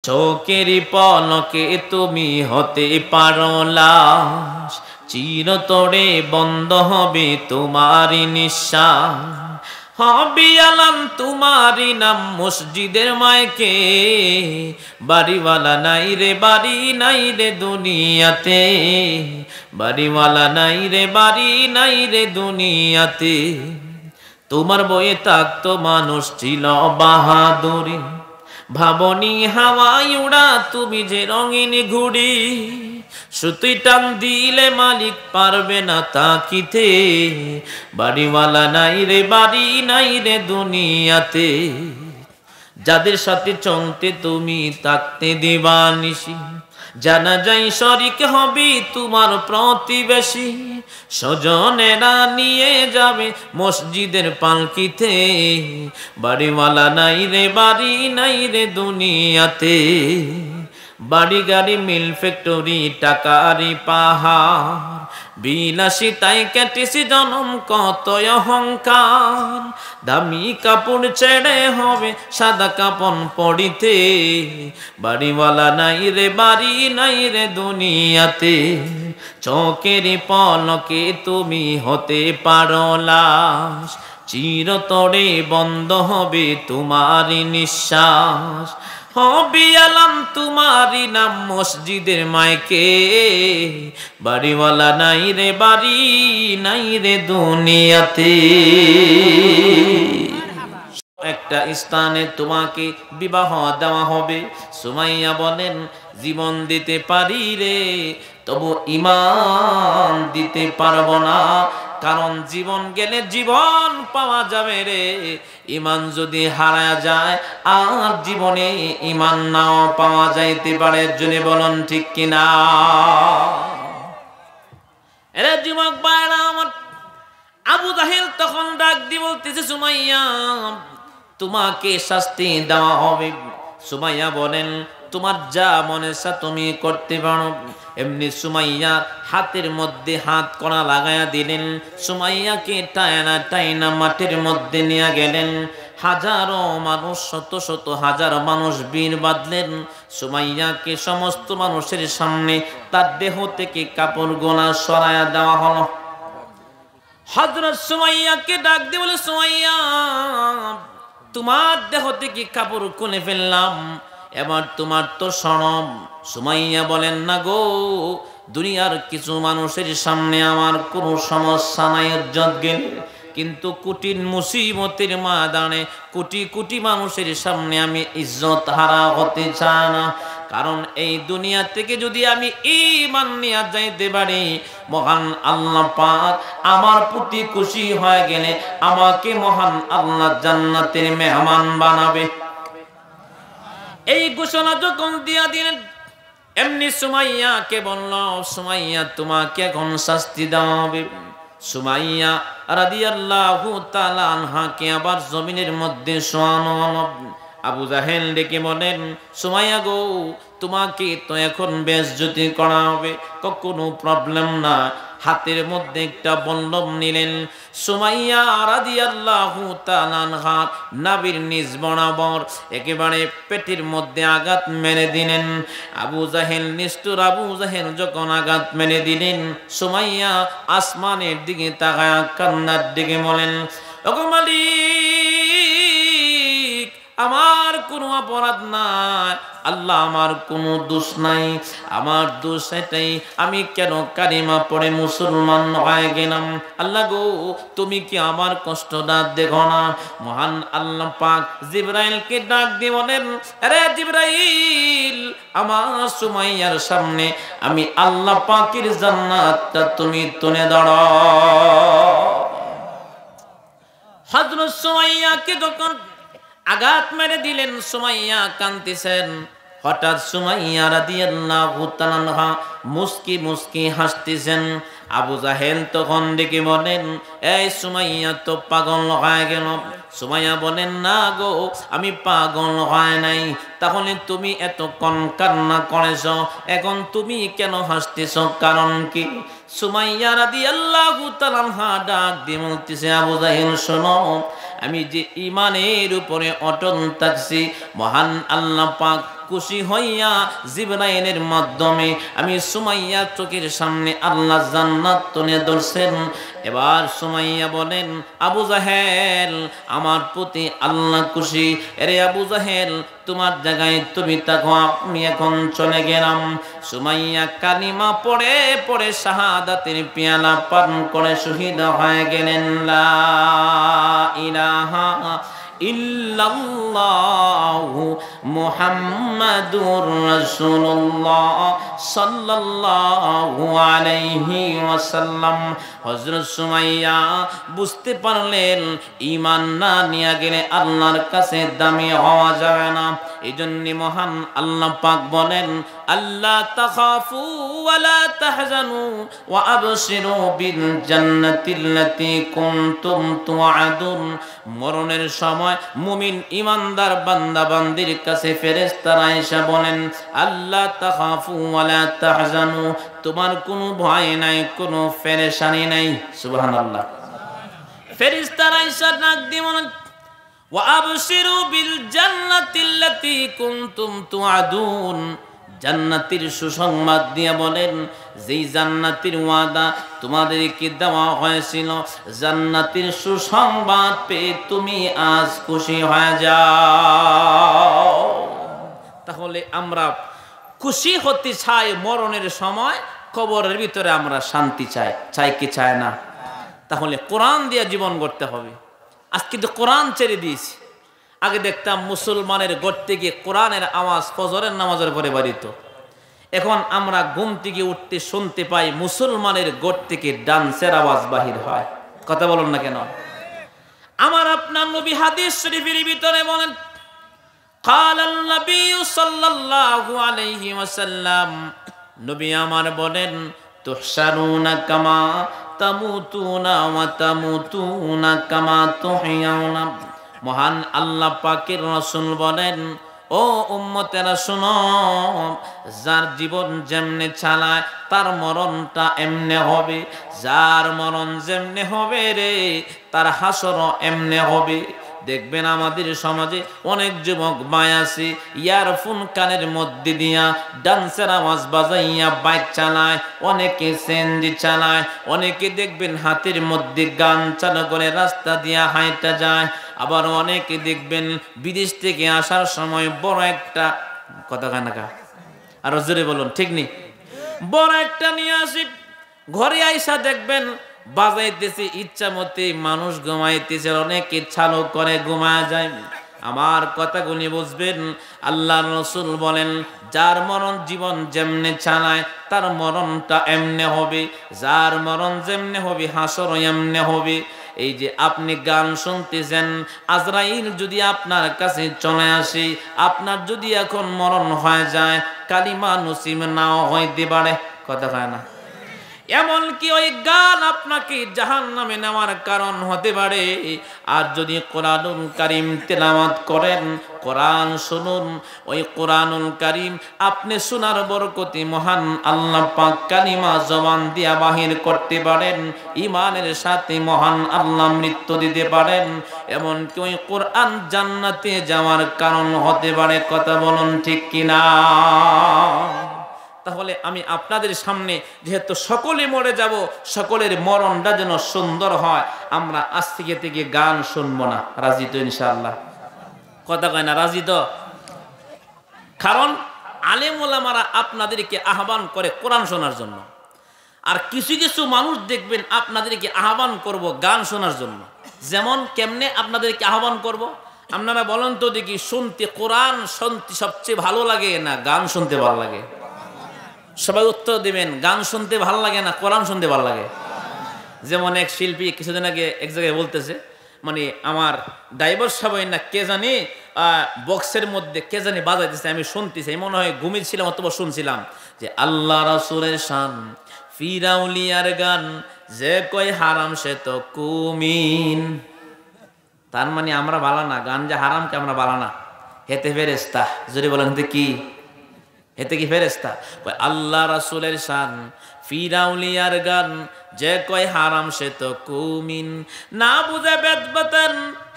চোখের পলকে তুমি হতে পারো লাশ, চিরতরে বন্ধ হবে তোমারই নিঃশ্বাস। হবে আলাম তোমারই নাম মসজিদের মাইকে, বাড়িওয়ালা নাই রে বাড়ি নাই রে দুনিয়াতে, বাড়িওয়ালা নাই রে বাড়ি নাই রে দুনিয়াতে। তোমার বয়ে থাকতো মানুষ ছিল বাহাদুরি, ভাবনি হাওয়ায় উড়া তুমি যে রঙিন ঘুড়ি। সুতুই টান দিলে মালিক পারবে না তাকিতে, বাড়িওয়ালা নাই রে বাড়ি নাই রে দুনিয়াতে। যাদের সাথে চলতে তুমি থাকতে দিবানিশি, জানা যাই শরিক হবে তোমার প্রতিবেশী। স্বজনেরা নিয়ে যাবে মসজিদের পালকিতে, বাড়িওয়ালা নাই রে বাড়ি নাই রে দুনিয়াতে। বাড়ি গাড়ি মিল ফ্যাক্টরি টাকারি পাহাড়, বিলাসিতায় কেটেছি জনম কত অহংকার। দামি কাপড় ছেড়ে হবে সাদা কাপন পড়িতে, বাড়িওয়ালা নাই রে বাড়ি নাই রে দুনিয়াতে। চোখের পলকে তুমি হতে পারো লাশ, চিরতরে বন্ধ হবে তোমারই নিঃশ্বাস। হবে আলাম তোমারই নাম মসজিদের মাইকে, বাড়িওয়ালা নাই রে বাড়ি নাই রে দুনিয়াতে। একটা স্থানে তোমাকে বিবাহ দেওয়া হবে। সুমাইয়া বলেন, জীবন দিতে পারি রে, তবু ইমান দিতে পারবো না। কারণ জীবন গেলে জীবন পাওয়া যাবে রে, ইমান যদি হারায় যায় আর জীবনে ইমান নাও পাওয়া যাইতে পারে। জন্য বলুন ঠিক কিনা? এরে যুবক ভাইরা আমার, আবু জাহেল তখন ডাক দিয়ে বলতেছে, সুমাইয়া তোমাকে শাস্তি দেওয়া হবে। সুমাইয়া বলেন, তোমার যা মনে সা তুমি করতে পারো। এমনি সুমাইয়া হাতের মধ্যে হাত কড়া লাগাইয়া দিলেন, সুমাইয়াকে টায়না টাইনা মাটির মধ্যে নিয়ে গেলেন। হাজারো মানুষ, শত শত হাজার মানুষ বীর বাঁধলেন। সুমাইয়াকে সমস্ত মানুষের সামনে তার দেহ থেকে কাপড় গোলা সরাইয়া দেওয়া হলো। হযরত সুমাইয়াকে ডাক দিয়ে বলে, সুমাইয়া তোমার দেহ থেকে কাপড় খুলে ফেললাম, এবার তোমার তো শরম। সুমাইয়া বলেন, না গো, দুনিয়ার কিছু মানুষের সামনে আমার কোনো সমস্যা নাই, ইজ্জত গেলে, কিন্তু কঠিন মুসিবতের ময়দানে কোটি কোটি মানুষের সামনে আমি ইজ্জত হারা হতে চাই না। কারণ এই দুনিয়া থেকে যদি আমি ঈমান নিয়ে যাইতে পারি, মহান আল্লাহ পাক আমার প্রতি খুশি হয়ে গেলে আমাকে মহান আল্লাহ জান্নাতের মেহমান বানাবে। এই ঘোষণা যখন দিয়া দিলেন, এমনি সুমাইয়াকে বলল, সুমাইয়া তোমাকে এখন শাস্তি দেওয়া হবে। সুমাইয়া রাদিয়াল্লাহু তাআলা আনহাকে আবার জমিনের মধ্যে শোয়ানো হলো। আবু জাহেল ডেকে বলেন, সুমাইয়া গো, তোমাকে তো এখন বেইজ্জতি করা হবে, কোনো প্রবলেম না। হাতের মধ্যে একটা বল্লম নিলেন, সুমাইয়া রাদিয়াল্লাহু তাআলা আনহা নাভির নিচ বরাবর একেবারে পেটের মধ্যে আঘাত মেরে দিলেন। আবু জাহেল নিষ্ঠুর আবু জাহেল যখন আঘাত মেরে দিলেন, সুমাইয়া আসমানের দিকে তাকায়া কান্নার দিকে বলেন, ওগো মালিক, আমার কোনো অপরাধ নাই, আল্লাহ আমার কোনো দোষ নাই। আমার দোষ এটাই, আমি কেন কালিমা পড়ে মুসলমান হয়ে গেলাম। আল্লাহ গো, তুমি কি আমার কষ্টটা দেখো না? মহান আল্লাহ পাক জিবরাইলকে ডাক দিয়ে বলেন, আরে জিবরাইল, আমার সুমাইয়ার সামনে আমি আল্লাহ পাকের জান্নাতটা তুমি তুলে ধরো। হযরত সুমাইয়াকে যখন আঘাত মেরে দিলেন, সুমাইয়া কাঁদতেছেন। হঠাৎ সুমাইয়া রাদিয়াল্লাহু তাআলা আনহা মুস্কি মুস্কি হাসতেছেন। আবু জাহেল তখন ডেকে বলেন, এই সুমাইয়া তো পাগল হয়ে গেল। সুমাইয়া বলেন, না গো, আমি পাগল হয় নাই। তাহলে তুমি এতক্ষণ কান্না করেছ, এখন তুমি কেন হাসতেছ, কারণ কি? সুমাইয়া রাদিয়াল্লাহু তাআলা আনহা ডাক দিয়ে বলতেছে, আবু জাহেল শোনো, আমি যে ইমানের উপরে অটল থাকছি, মহান আল্লাহ পাক খুশি হইয়া জিবরাইলের মাধ্যমে আমি সুমাইয়ার চোখের সামনে আল্লাহ জান্নাত তুলে ধরছেন। এবার সুমাইয়া বলেন, আবু জাহেল আমার প্রতি আল্লাহ খুশি। এরে আবু জাহেল তোমার জায়গায় তুমি থাকো, আমি এখন চলে গেলাম। সুমাইয়া কালিমা পড়ে পড়ে শাহাদাতের পেয়ালা পান করে শহীদ হয়ে গেলেন। লা ইলাহা ইল্লাল্লাহু মুহাম্মাদুর রাসূলুল্লাহ সাল্লাল্লাহু আলাইহি ওয়াসাল্লাম। হযরত সুমাইয়া বুঝতে পারলেন ঈমান না নিয়ে গেলে আল্লাহর কাছে দামি হওয়া যাবে না। এইজন্য মহান আল্লাহ পাক বলেন, আল্লাহ তাখাফু ওয়া লা তাহজানু ওয়া আবশিরু বিল জান্নাতিল্লাতী কুনতুম তুআদুন। মরণের সময় মুমিন ইমানদার বান্দা বান্দির কাছে ফেরেশতারা এসে বলেন, আল্লাহ তাখাফু ওয়া লা তাহজানু, তোমার কোনো ভয় নাই, কোনো পেরেশানি নাই। সুবহানাল্লাহ। ফেরেশতারা এসে ডাক দিয়ে বলেন, ওয়া আবশিরু বিল জান্নাতিল্লাতী কুনতুম তুআদুন, জান্নাতের সুসংবাদ দিয়ে বলেন, যেই জান্নাতের ওয়াদা তোমাদেরকে দেওয়া হয়েছিল, জান্নাতের সুসংবাদ পেয়ে তুমি আজ খুশি হয়ে যাও। তাহলে আমরা খুশি হতে চাই মরণের সময়, কবরের ভিতরে আমরা শান্তি চাই, চাই কি চায় না? তাহলে কোরআন দিয়ে জীবন গড়তে হবে। আজকে তো কোরআন ছেড়ে দিয়েছি। আগে দেখতাম মুসলমানের ঘর থেকে কোরআনের আওয়াজ ফজরের নামাজের পরে বাড়িত। এখন আমরা ঘুম থেকে উঠতে শুনতে পাই মুসলমানের ঘর থেকে ডান্সের আওয়াজ বাহির হয়। কথা বলুন না কেন? আমার আপনার নবী হাদিস শরীফের ভিতরে বলেন, কালান নবী সাল্লাল্লাহু আলাইহি ওয়াসাল্লাম, নবী আমার বলেন, তুহশারুনা কামা তামুতুনা ওয়া তামুতুনা কামা তুহইয়াউনা। মহান আল্লাহ পাকের রাসূল বলেন, ও উম্মতেরা শুনো, যার জীবন যেমনে চালায় তার মরণটা এমনে হবে, যার মরণ যেমনে হবে রে তার হাসরও এমনে হবে। দেখবেন আমাদের সমাজে অনেক যুবক ভাই আছে, ইয়ারফোন কানের মধ্যে দিয়া ডান্সের আওয়াজ বাজাইয়া বাইক চালায়, অনেকে সিএনজি চালায়, অনেকে দেখবেন হাতের মধ্যে গান চালু করে রাস্তা দিয়া হাঁটা যায়। আবার অনেকে দেখবেন বিদেশ থেকে আসার সময় বড় একটা কথা কানাকা, আর জোরে বলুন ঠিক নেই, বড় একটা নিয়ে আসি, ঘরে আইসা দেখবেন বাজাইতেছে ইচ্ছা মতে, মানুষ ঘুমাইতেছে, অনেকে চালু করে ঘুমায় যায়। আমার কথাগুলি বুঝবেন। আল্লাহ রাসূল বলেন, যার মরণ জীবন যেমনে চালায় তার মরণটা এমনে হবে, যার মরণ যেমনে হবে হাসরও এমনে হবে। এই যে আপনি গান শুনতেছেন, আজরাইল যদি আপনার কাছে চলে আসে, আপনার যদি এখন মরণ হয়ে যায়, কালিমা নসিব নাও হইতে পারে। কথা হয় না? এমনকি ওই গান আপনাকে জাহান্নামে নেওয়ার কারণ হতে পারে। আর যদি কোরআনুল কারীম তেলাওয়াত করেন, কোরআন শুনুন, ওই কোরআনুল কারীম আপনি শোনার বরকতে মহান আল্লাহ পাক কালিমা জবান দিয়া বাহির করতে পারেন, ঈমানের সাথে মহান আল্লাহ মৃত্যু দিতে পারেন। এমনকি ওই কোরআন জান্নাতে যাওয়ার কারণ হতে পারে। কথা বলুন ঠিক কিনা? তাহলে আমি আপনাদের সামনে, যেহেতু সকলে মরে যাব, সকলের মরণটা যেন সুন্দর হয়, আমরা আজ থেকে গান শুনবো না। রাজি তো ইনশাআল্লাহ? কথা কয় না? রাজি তো? কারণ আলেম ওলামারা আপনাদেরকে আহ্বান করে কোরআন শোনার জন্য, আর কিছু কিছু মানুষ দেখবেন আপনাদেরকে আহ্বান করব গান শোনার জন্য। যেমন কেমনে আপনাদেরকে আহ্বান করব? আপনারা বলেন তো দেখি, শুনতে কোরআন শুনতে সবচেয়ে ভালো লাগে না গান শুনতে ভালো লাগে? সবাই উত্তর দিবেন, গান শুনতে ভালো লাগে না কোরআন শুনতে ভালো লাগে? যেমন এক শিল্পী কিছুদিন আগে এক জায়গায় বলতেছে, মানে আমার ড্রাইভার সবাই না কে জানি বক্সের মধ্যে কে জানি বাজাইতেছে, আমি শুনতেছি, মনে হয় ঘুমিয়েছিলাম অথবা শুনছিলাম, যে আল্লাহ রাসূলের শান ফিরাউলিয়ার গান, যে কয় হারাম সে তো কুমিন। তার মানে আমরা ভালো না, গান যে হারামকে আমরা ভালো না, হেতে ফেরেশতা। যদি বলেন কি এতে কি ফেরেশতা? আল্লাহ রাসূলের শান ফিরাউলিয়ার গান, যে কয় হারাম সে তো কুমিন। না বুঝে বেদ বতেন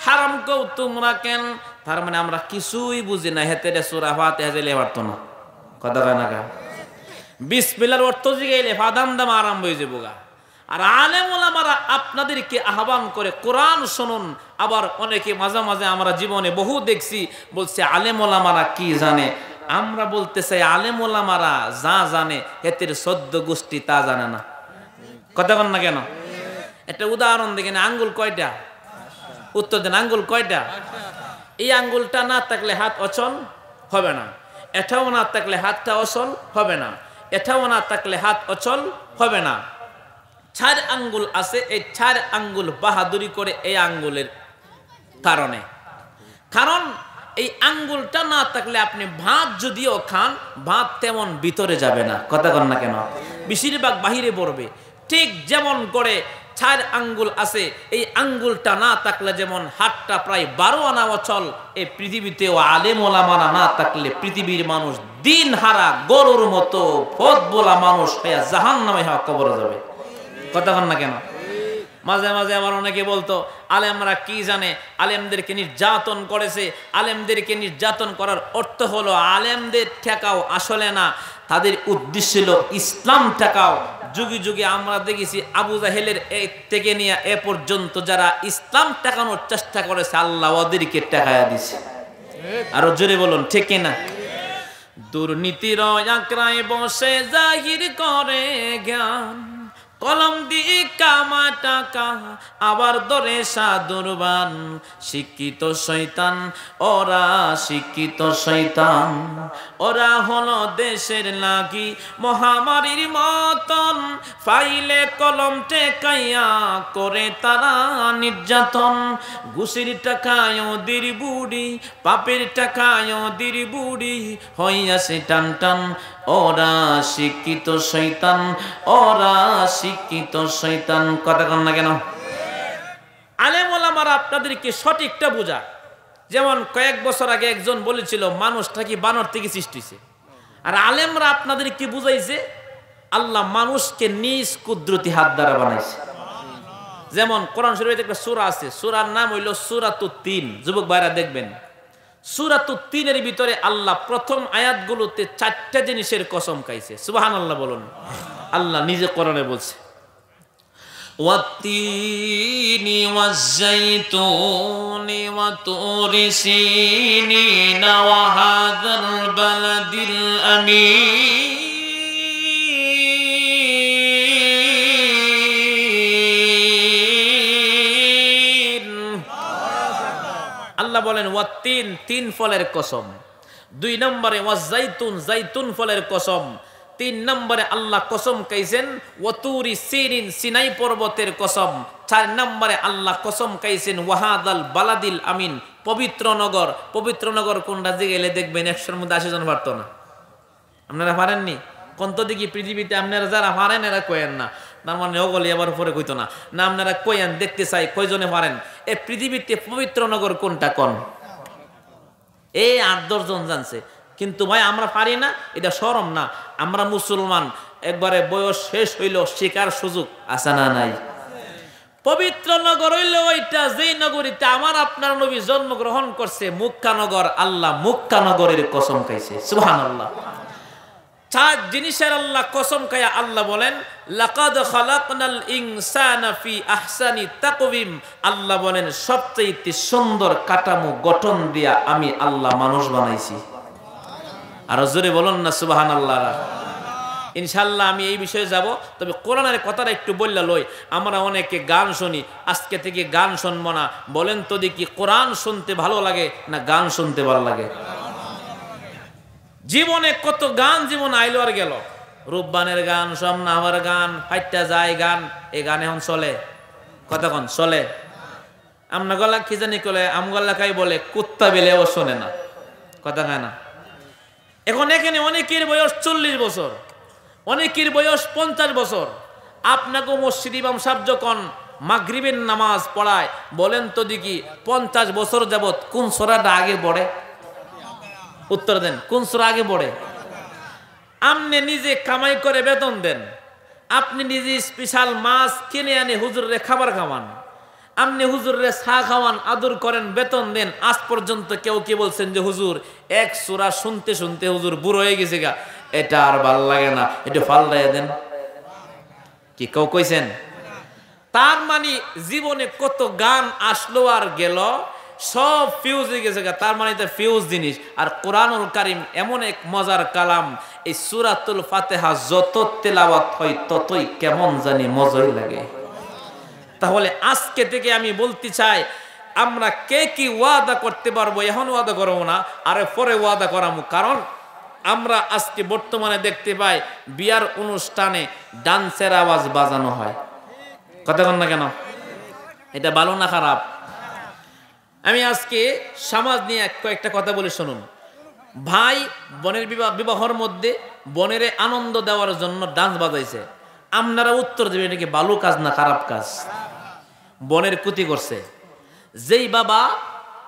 হারাম কও তোমরা কেন, তার মানে আমরা কিছুই বুঝি না, হেতে সূরা ফাতিহা দিলে পারতো না, কথা কয় না কা? বিসমিল্লাহর অর্থ জিগাইলে ফাদাম দাম আরম্ভ হয়ে যাবো গা। আর আলেম ওলামারা আপনাদেরকে আহ্বান করে কোরআন শুনুন। আবার অনেকে মাঝে মাঝে আমরা জীবনে বহু দেখছি বলছে আলেম ওলামারা কি জানে, আমরা বলতে চাই আলেম ওলামারা যা জানে হেতের 14 গোষ্ঠী তা জানে না, কথা কন না কেন? একটা উদাহরণ দেখেন, আঙ্গুল কয়টা? উত্তর দেন, আঙ্গুল কয়টা? এই আঙ্গুলটা না থাকলে হাত অচল হবে না, এটাও না থাকলে হাতটা অচল হবে না, এটাও না থাকলে হাত অচল হবে না। 4 আঙ্গুল আছে, এই 4 আঙ্গুল বাহাদুরি করে এই আঙ্গুলের কারণে। কারণ এই আঙ্গুলটা না থাকলে আপনি ভাত যদিও খান, ভাত তেমন ভিতরে যাবে না, কথা কন না কেন? বেশিরভাগ বাহিরে পড়বে। ঠিক যেমন করে 4 আঙ্গুল আছে, এই আঙ্গুলটা না থাকলে যেমন হাতটা প্রায় 12 আনা অচল, এই পৃথিবীতেও আলেম ওলামারা না থাকলে পৃথিবীর মানুষ দিন হারা গরুর মতো পথ বলা মানুষ হইয়া জাহান্নামে হওয়া কবরে যাবে, কথা কন না কেন? মাঝে মাঝে আবার অনেকে বলতো আলেমরা কি জানে, আলেমদেরকে নির্যাতন করেছে। আলেমদেরকে নির্যাতন করার অর্থ হলো আলেমদের ঠেকাও, আসলে না, তাদের উদ্দেশ্য ছিল ইসলাম ঠেকাও। যুগে যুগে আমরা দেখেছি আবু জাহেলের থেকে নিয়ে এ পর্যন্ত যারা ইসলাম ঠেকানোর চেষ্টা করেছে আল্লাহ ওদেরকে ঠেকায়া দিছে। আরো জোরে বলুন ঠিক কিনা? দুর্নীতির আঁকড়ায় বসে জাহির করে জ্ঞান, কলম দিয়ে কামা টাকা আবার ধরে সাধুরবান। শিক্ষিত শয়তান ওরা, শিক্ষিত শয়তান ওরা হলো দেশের লাগি মহামারীর মতন। ফাইলে কলম টেকাইয়া করে তারা নির্যাতন। ঘুষের টাকায় ওদের বুড়ি, পাপের টাকায় ওদের বুড়ি হইয়াছে টান টান। ওরা শিক্ষিত শয়তান, ওরা শিক্ষিত শয়তান, কথা কন না কেন? আলেম ওলামারা আপনাদেরকে সঠিকটা বোঝা। যেমন কয়েক বছর আগে একজন বলেছিল মানুষটা কি বানর থেকে সৃষ্টি হয়েছে, আর আলেমরা আপনাদেরকে বুঝাইছে আল্লাহ মানুষকে নিজ কুদরতি হাত দ্বারা বানাইছে। যেমন কোরআন শরীফে একটা সূরা আছে, সূরার নাম হইল সূরাতুত তিন। যুবক ভাইরা দেখবেন, সূরাতুত তিনের ভিতরে আল্লাহ প্রথম আয়াতগুলোতে 4টা জিনিসের কসম খাইছে। সুবহানাল্লাহ বলুন। আল্লাহ নিজে কোরআনে বলছে ওয়াত্তিনি ওয়াজ্জাইতুনি ওয়া তুরি সিনিন ওয়া হাযাল বালাদিল আমিন। আল্লাহ বলেন ওয়াত্তিন, 3 ফলের কসম। 2 নম্বরে ওয়াজ্জাইতুন, জাইতুন ফলের কসম। 3 নম্বরে আল্লাহ কসম খাইছেন ওয়াতুরি সিনিন, সিনাই পর্বতের কসম। 4 নম্বরে আল্লাহ কসম খাইছেন ওয়াহাদাল বালাদিল আমিন, পবিত্র নগর। পবিত্র নগর কোনটা গেলে দেখবেন 100-র মধ্যে 80 জন পারতো না। আপনারা পারেননি? কন্ত দেখি পৃথিবীতে আপনারা যারা পারেন এরা কয়েন না, তার মানে ওগলি আবার পরে কইতো না, না আপনারা কয়েন দেখতে চাই কয়জনে পারেন। এই পৃথিবীতে পবিত্র নগর কোনটা কোন? এই 8-10 জন জানছে, কিন্তু ভাই আমরা পারি না, এটা শরম না? আমরা মুসলমান, একবারে বয়স শেষ হইল শিকার সুযোগ আছে না নাই? পবিত্র নগর হইল ওইটা যেই নগরীতে আমার আপনার নবী জন্মগ্রহণ করছে, মক্কা নগর। আল্লাহ মক্কা নগরের কসম খাইছে। সুবহানাল্লাহ। 4 জিনিসের আল্লাহ কসম খায়া আল্লাহ বলেন লাকাদ খালাকনাল ইনসানা ফি আহসানি তাকওয়িম। আল্লাহ বলেন সবচেয়ে সুন্দর কাঠামো গঠন দিয়া আমি আল্লাহ মানুষ বানাইছি। আর জোরে বলুন না সুবহানাল্লাহ। ইনশাআল্লাহ আমি এই বিষয়ে যাব, তবে কোরআনের কথাটা একটু বললা লই। আমরা অনেকে গান শুনি, আজকে থেকে গান শুনবো না। বলেন তো দেখি কোরআন শুনতে ভালো লাগে না গান শুনতে ভালো লাগে? জীবনে কত গান জীবন আইলো আর গেল। রূপবানের গান, সমনাহর গান, ফাইটটা যায় গান, এই গান এখন চলে, কতক্ষণ চলে? আমনা গলা কি জানি কলে, আমগল্লা কাই বলে কুত্তা বেলেও শোনে না, কথা খায় না। এখন এখানে অনেকের বয়স 40 বছর, অনেকের বয়স 50 বছর। আপনাকে মসজিদ ইমাম সাহেব যখন মাগরিবের নামাজ পড়ায়, বলেন তো দেখি 50 বছর যাবত কোন সূরাটা আগে পড়ে? উত্তর দেন, কোন সূরা আগে পড়ে? আপনি নিজে কামাই করে বেতন দেন, আপনি নিজে স্পেশাল মাছ কিনে আনে হুজুরের খাবার খাওয়ান, আপনি হুজুরে চা খাওয়ান, আদর করেন, বেতন দেন, আজ পর্যন্ত কেউ কি বলছেন যে হুজুর এক সূরা শুনতে শুনতে হুজুর বুড়ো হয়ে গেছে গা, এটা আর ভাল লাগে না, এটা ফালদাইয়া দেন? কি কেউ কইছেন? তার মানে জীবনে কত গান আসলো আর গেল, সব ফিউজ হয়ে গেছে গা। তার মানে এটা ফিউজ জিনিস। আর কোরআনুল কারীম এমন এক মজার কালাম, এই সূরাতুল ফাতিহা যত তেলাওয়াত হয় ততই কেমন জানি মজাই লাগে। তাহলে আজকে থেকে আমি বলতে চাই, আমরা কে কি ওয়াদা করতে পারবো, এখন ওয়াদা করবো না, আরে পরে ওয়াদা করামু। কারণ আমরা আজকে বর্তমানে দেখতে পাই বিয়ার অনুষ্ঠানে ডান্সের আওয়াজ বাজানো হয়। কথা বল না কেন? এটা ভালো না খারাপ? আমি আজকে সমাজ নিয়ে কয়েকটা কথা বলে শুনুন। ভাই বোনের বিবাহর মধ্যে বোনের আনন্দ দেওয়ার জন্য ডান্স বাজাইছে, আপনারা উত্তর দেবেন এটা কি ভালো কাজ না খারাপ কাজ? বোনের ক্ষতি করছে। যেই বাবা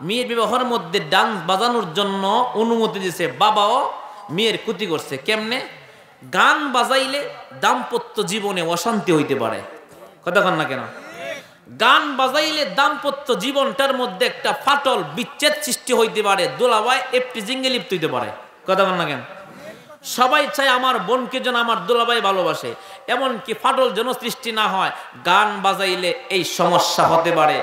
মেয়ের বিবাহের মধ্যে ডান্স বাজানোর জন্য অনুমতি দিয়েছে, বাবাও মেয়ের ক্ষতি করছে। কেমনে? গান বাজাইলে দাম্পত্য জীবনে অশান্তি হইতে পারে। কথা কন না কেন? গান বাজাইলে দাম্পত্য জীবনটার মধ্যে একটা ফাটল বিচ্ছেদ সৃষ্টি হইতে পারে, দোলাভাই এফটিজিংয়ে লিপ্ত হইতে পারে। কথা বল না কেন? সবাই চায় আমার বোনকে যেন আমার দোলাভাই ভালোবাসে, এমনকি ফাটল যেন সৃষ্টি না হয়। গান বাজাইলে এই সমস্যা হতে পারে।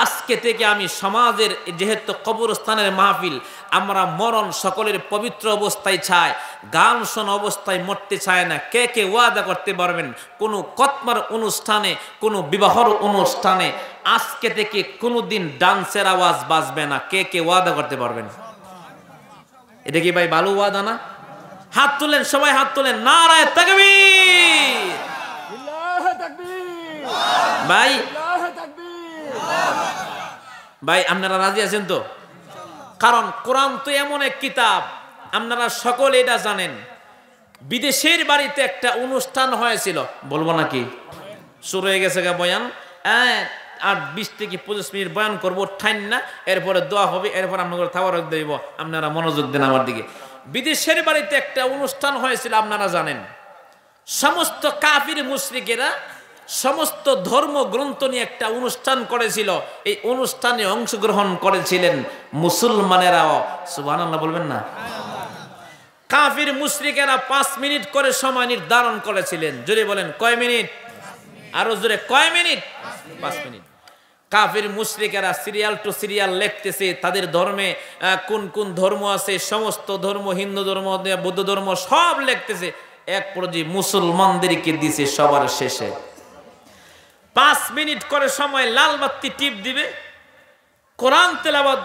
আজকে থেকে আমি সমাজের, যেহেতু কবরস্থানের মাহফিল, আমরা মরণ সকলের পবিত্র অবস্থায় চাই, গান শোনা অবস্থায় মরতে চায় না। কে কে ওয়াদা করতে পারবেন কোনো কতমার অনুষ্ঠানে, কোনো বিবাহর অনুষ্ঠানে আজকে থেকে কোনোদিন ডান্সের আওয়াজ বাজবে না? কে কে ওয়াদা করতে পারবেন? এটা কি ভাই ভালো ওয়াদা না? হাত তুলেন, সবাই হাত তুলেন, নারায়ে তাকবীর। ভাই ভাই আপনারা রাজি আছেন তো? কারণ কোরআন তো এমন এক কিতাব, আপনারা সকলে এটা জানেন। বিদেশের বাড়িতে একটা অনুষ্ঠান হয়েছিল, বলবো নাকি? শুরু হয়ে গেছে গা বয়ান, আর 20 থেকে 25 মিনিট বয়ান করবো, ঠাইন না, এরপরে দোয়া হবে, এরপর আপনাদের তাওয়ারক দেব। আপনারা মনোযোগ দেন আমার দিকে। বিদেশের বাড়িতে একটা অনুষ্ঠান হয়েছিল, আপনারা জানেন। সমস্ত কাফির মুশরিকেরা সমস্ত ধর্মগ্রন্থ নিয়ে একটা অনুষ্ঠান করেছিল। এই অনুষ্ঠানে অংশগ্রহণ করেছিলেন মুসলমানেরাও। সুবহানাল্লাহ বলবেন না? কাফির মুশরিকেরা 5 মিনিট করে সময় নির্ধারণ করেছিলেন। জোরে বলেন কয় মিনিট? আরো জোরে কয় মিনিট? 5 মিনিট। কাফির মুশরিকেরা সিরিয়াল টু সিরিয়াল লিখতেছে তাদের ধর্মে কোন কোন ধর্ম আছে, সমস্ত ধর্ম, হিন্দু ধর্ম, বৌদ্ধ ধর্ম, সব লিখতেছে। এক পর্যায়ে মুসলমানদেরকে দিছে সবার শেষে। 5 মিনিট করে সময়, লাল বাতি টিপ দিবে, কোরআন তেলাওয়াত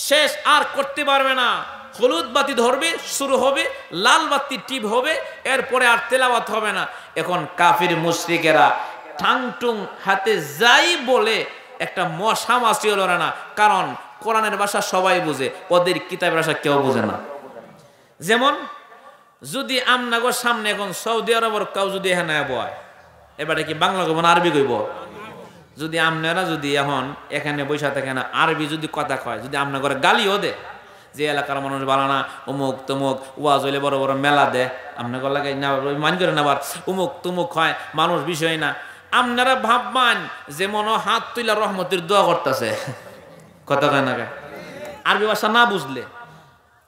শেষ, আর করতে পারবে না। হলুদ বাতি ধরবে, শুরু হবে, লাল বাতি টিপ হবে, এরপরে আর তেলাওয়াত হবে না। এখন কাফির মুশরিকেরা ঠাংটুং হাতে যাই বলে একটা মশা মাছিও লড়ে না। কারণ কোরআনের ভাষা সবাই বুঝে, ওদের কিতাবের ভাষা কেউ বুঝে না। যেমন যদি আমনাগর সামনে এখন সৌদি আরবের কেউ যদি এখানে বয়, এবারে কি বাংলা কইব না আরবি কইব? যদি আপনারা যদি এখন এখানে বৈশা থাকেন, আরবি যদি কথা কয়, যদি আপনার ঘরে গালিও দে যে এলাকার মানুষ ভালো না, অমুক তমুক, ওয়াজ হইলে বড় বড় মেলা দে, আপনার ঘর লাগে না, মান করে না, আবার অমুক তমুক হয়, মানুষ বিষয় না, আপনারা ভাববান যে মনে হাত তুইলা রহমতের দোয়া করতেছে। কথা কয় না? আরবি ভাষা না বুঝলে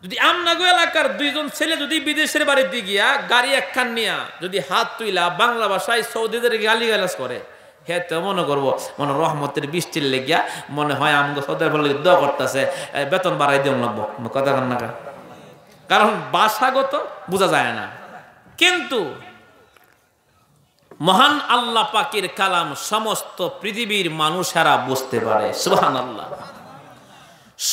যদি আমনাগো এলাকার 2 জন ছেলে যদি বিদেশের বাড়িতে গিয়া গাড়ি একখান নিয়া যদি হাত তুইলা বাংলা ভাষায় সৌদিদের গালিগালাজ করে, হে তো মনে করবো মনে রহমতের বৃষ্টির লেগিয়া মনে হয় আমাকে সৌদের ফলে দোয়া করতেছে, বেতন বাড়াই দিয়ে লাগবো। কথা কন না? কারণ ভাষাগত বোঝা যায় না। কিন্তু মহান আল্লাহ পাকের কালাম সমস্ত পৃথিবীর মানুষেরা বুঝতে পারে। সুবহানাল্লাহ।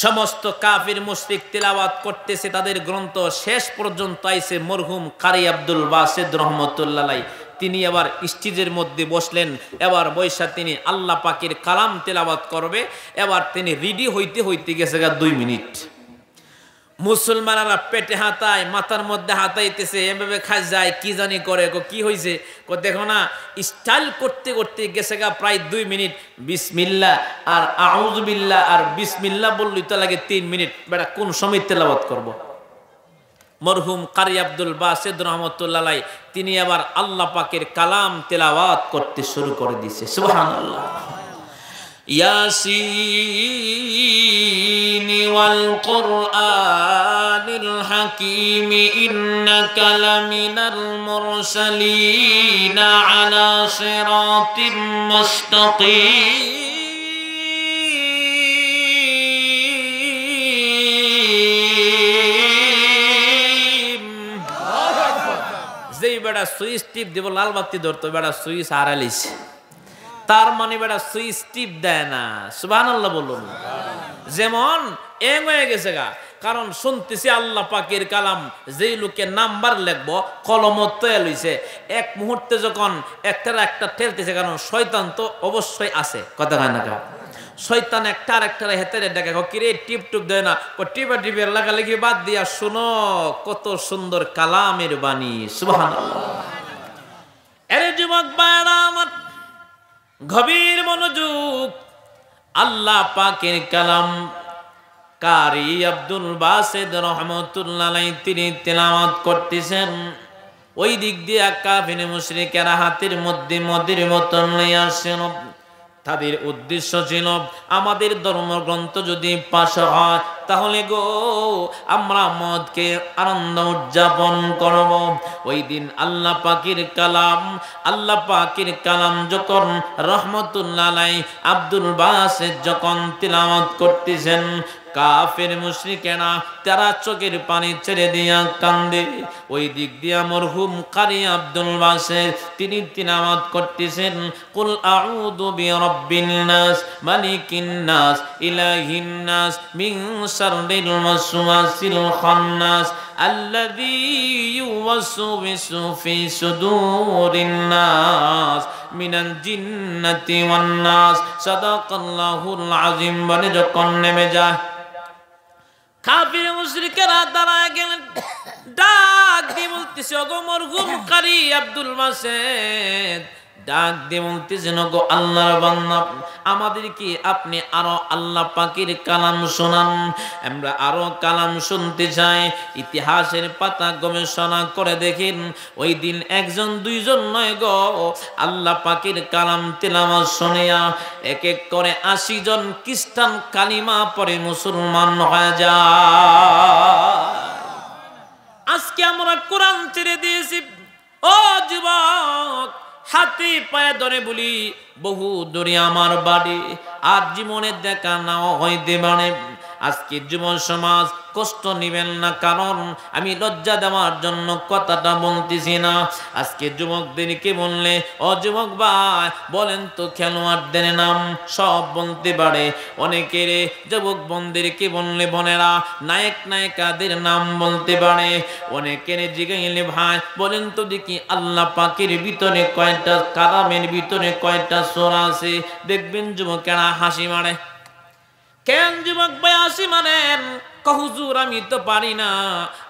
সমস্ত কাফির মুশরিক তেলাওয়াত করতেছে তাদের গ্রন্থ, শেষ পর্যন্ত আইছে মরহুম কারি আব্দুল বাসিত রহমতুল্লাহ আলাইহি। তিনি আবার স্টেজের মধ্যে বসলেন, এবার বৈশা তিনি আল্লাহ পাকের কালাম তেলাওয়াত করবে। এবার তিনি রেডি হইতে হইতে গেছে 2 মিনিট। মুসলমানেরা পেটে হাতায়, মাথার মধ্যে হাতাইতেছে, এভাবে খাই যায়, কি জানি করে, কি হয়েছে, দেখো না, স্টাইল করতে করতে গেছে প্রায় 2 মিনিট। বিসমিল্লাহ আর আউযু বিল্লাহ আর বিসমিল্লাহ বললেই তো লাগে 3 মিনিট। বেটা কোন সময় তেলাওয়াত করব? মরহুম কারি আব্দুল বাসিত রহমতুল্লাহ আলাইহি তিনি আবার আল্লাহ পাকের কালাম তেলাওয়াত করতে শুরু করে দিয়েছে। সুবহানাল্লাহ। ইয়াসিন ওয়াল কুরআনিল হাকীম ইন্নাকা লামিনাল মুরসালিন আলা সিরাতিম মুস্তাকিম। যেই বেটা সুইচ টিপ দিব লাল বাতি ধরতো, বেটা সুইচ হারালিছে। তার মানে বেটা সুইচ টিপ দেয় না। সুবহানাল্লাহ বলুন। যেমন এং হয়ে গেছে গা, কারণ শুনতেছি আল্লাহ পাকের কালাম, যেই লোকে নাম্বার লিখবো কলম তৈরি হইছে, এক মুহূর্তে যখন একটা ঠেলতেছে, কারণ শয়তান তো অবশ্যই আছে, কথা হয় না? শয়তান একটা আরেকটারে হেতেরে দেখে, কিরে টিপ টুপ দেয় না, ও টিপা টিপের লাগালেগি বাদ দিয়া শুনো কত সুন্দর কালামের বাণী। সুবহানাল্লাহ। এরে যুবক ভাইরা আমার, গভীর মনোযোগ। আল্লাহ পাকের কালাম কারি আব্দুল বাসিত রহমাতুল্লাহ আলাইহি তিনি তেলাওয়াত করতেছেন। ওই দিক দিয়ে কাফির মুশরিকেরা হাতের মধ্যে মদের বোতল নিয়ে আসছেন। তাদের উদ্দেশ্য ছিল আমাদের ধর্মগ্রন্থ যদি পাশ হয় তাহলে গো আমরা মদকে আনন্দ উদযাপন করব। ওই দিন আল্লাহ পাকের কালাম যখন রহমতুল্লাহ আলাইহি আব্দুল বাসিত যখন তিলাওয়াত করতেছেন, কাফের মুশরিকেরা তারা চোখের পানি ছেড়ে দিয়া কান্দে। ওই দিক দিয়া মরহুম কারি আব্দুল বাসিত তিনি তিলাওয়াত করতেছেন, কুল আউযু বিরাব্বিন নাস মালিকিন নাস ইলাহিন নাস মিন শাররিল ওয়াসওয়াসিল খান্নাস আল্লাযী ইউওয়াসওয়িসু ফি সুদুরিন নাস মিনাল জিন্নাতি ওয়ান নাস। সাদাকাল্লাহুল আযীম। বলে যখন নেমে যায়, কাফির মুশরিকেরা দাঁড়ায় গেলেন, ডাক দিয়ে বলতেছে, ওগো মরহুম কারি আব্দুল বাসিত, ডাক দিয়ে বলতেছেন, ওগো আল্লাহর বান্দা, আমাদেরকে আপনি আরো আল্লাহ পাকের কালাম শোনান, আমরা আরো কালাম শুনতে চাই। ইতিহাসের পাতা গবেষণা করে দেখেন, ওই দিন একজন দুইজন নয় গো, আল্লাহ পাকের কালাম তেলাওয়াত শুনিয়া এক এক করে ৮০ জন খ্রিস্টান কালিমা পড়ে মুসলমান হয়ে যায়। আজকে আমরা কোরআন ছেড়ে দিয়েছি। ও যুবক, হাতে পায়ে ধরে বলি, বহু দূরে আমার বাড়ি, আর জীবনে দেখা নাও হইতে পারে। আজকে যুব সমাজ কষ্ট নিবেন না, কারণ আমি লজ্জা দেওয়ার জন্য কথাটা বলতেছি না। আজকে যুবকদেরকে বললে, ও যুবক ভাই বলেন তো খেলোয়াড়দের নাম, সব বলতে পারে। অনেকের যুবক বন্ধুদেরকে বললে বোনেরা নায়ক নায়িকাদের নাম বলতে পারে। অনেকের জিগাইলে ভাই বলেন তো দেখি আল্লাহ পাকের ভিতরে কয়টা কালামের ভিতরে কয়টা সূরা আছে? দেখবেন যুবকেরা হাসি মারে। কেন যুবক ভাই হাসি মারেন? হুজুর আমি তো পারি না।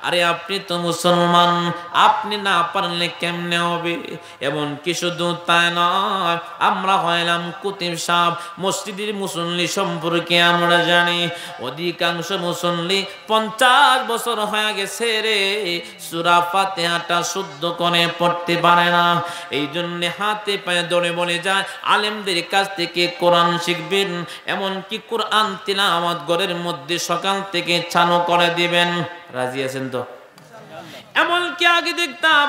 আরে আপনি তো মুসলমান, আপনি না পারলে কেমনে হবে? এমন কি শুধু তাই নয়, আমরা হইলাম কুতুব সাহেব, মসজিদের মুসল্লি সম্পর্কে আমরা জানি অধিকাংশ মুসল্লি 50 বছর হয়ে গেছে রে, সূরা ফাতিহাটা শুদ্ধ করে পড়তে পারে না। এই জন্য হাতে পায়ে ধরে বলে যায় আলেমদের কাছ থেকে কোরআন শিখবেন, এমনকি কোরআন তিলাওয়াত ঘরের মধ্যে সকাল থেকে চালু করে দিবেন। রাজি আছেন তো? এমনকি আগে দেখতাম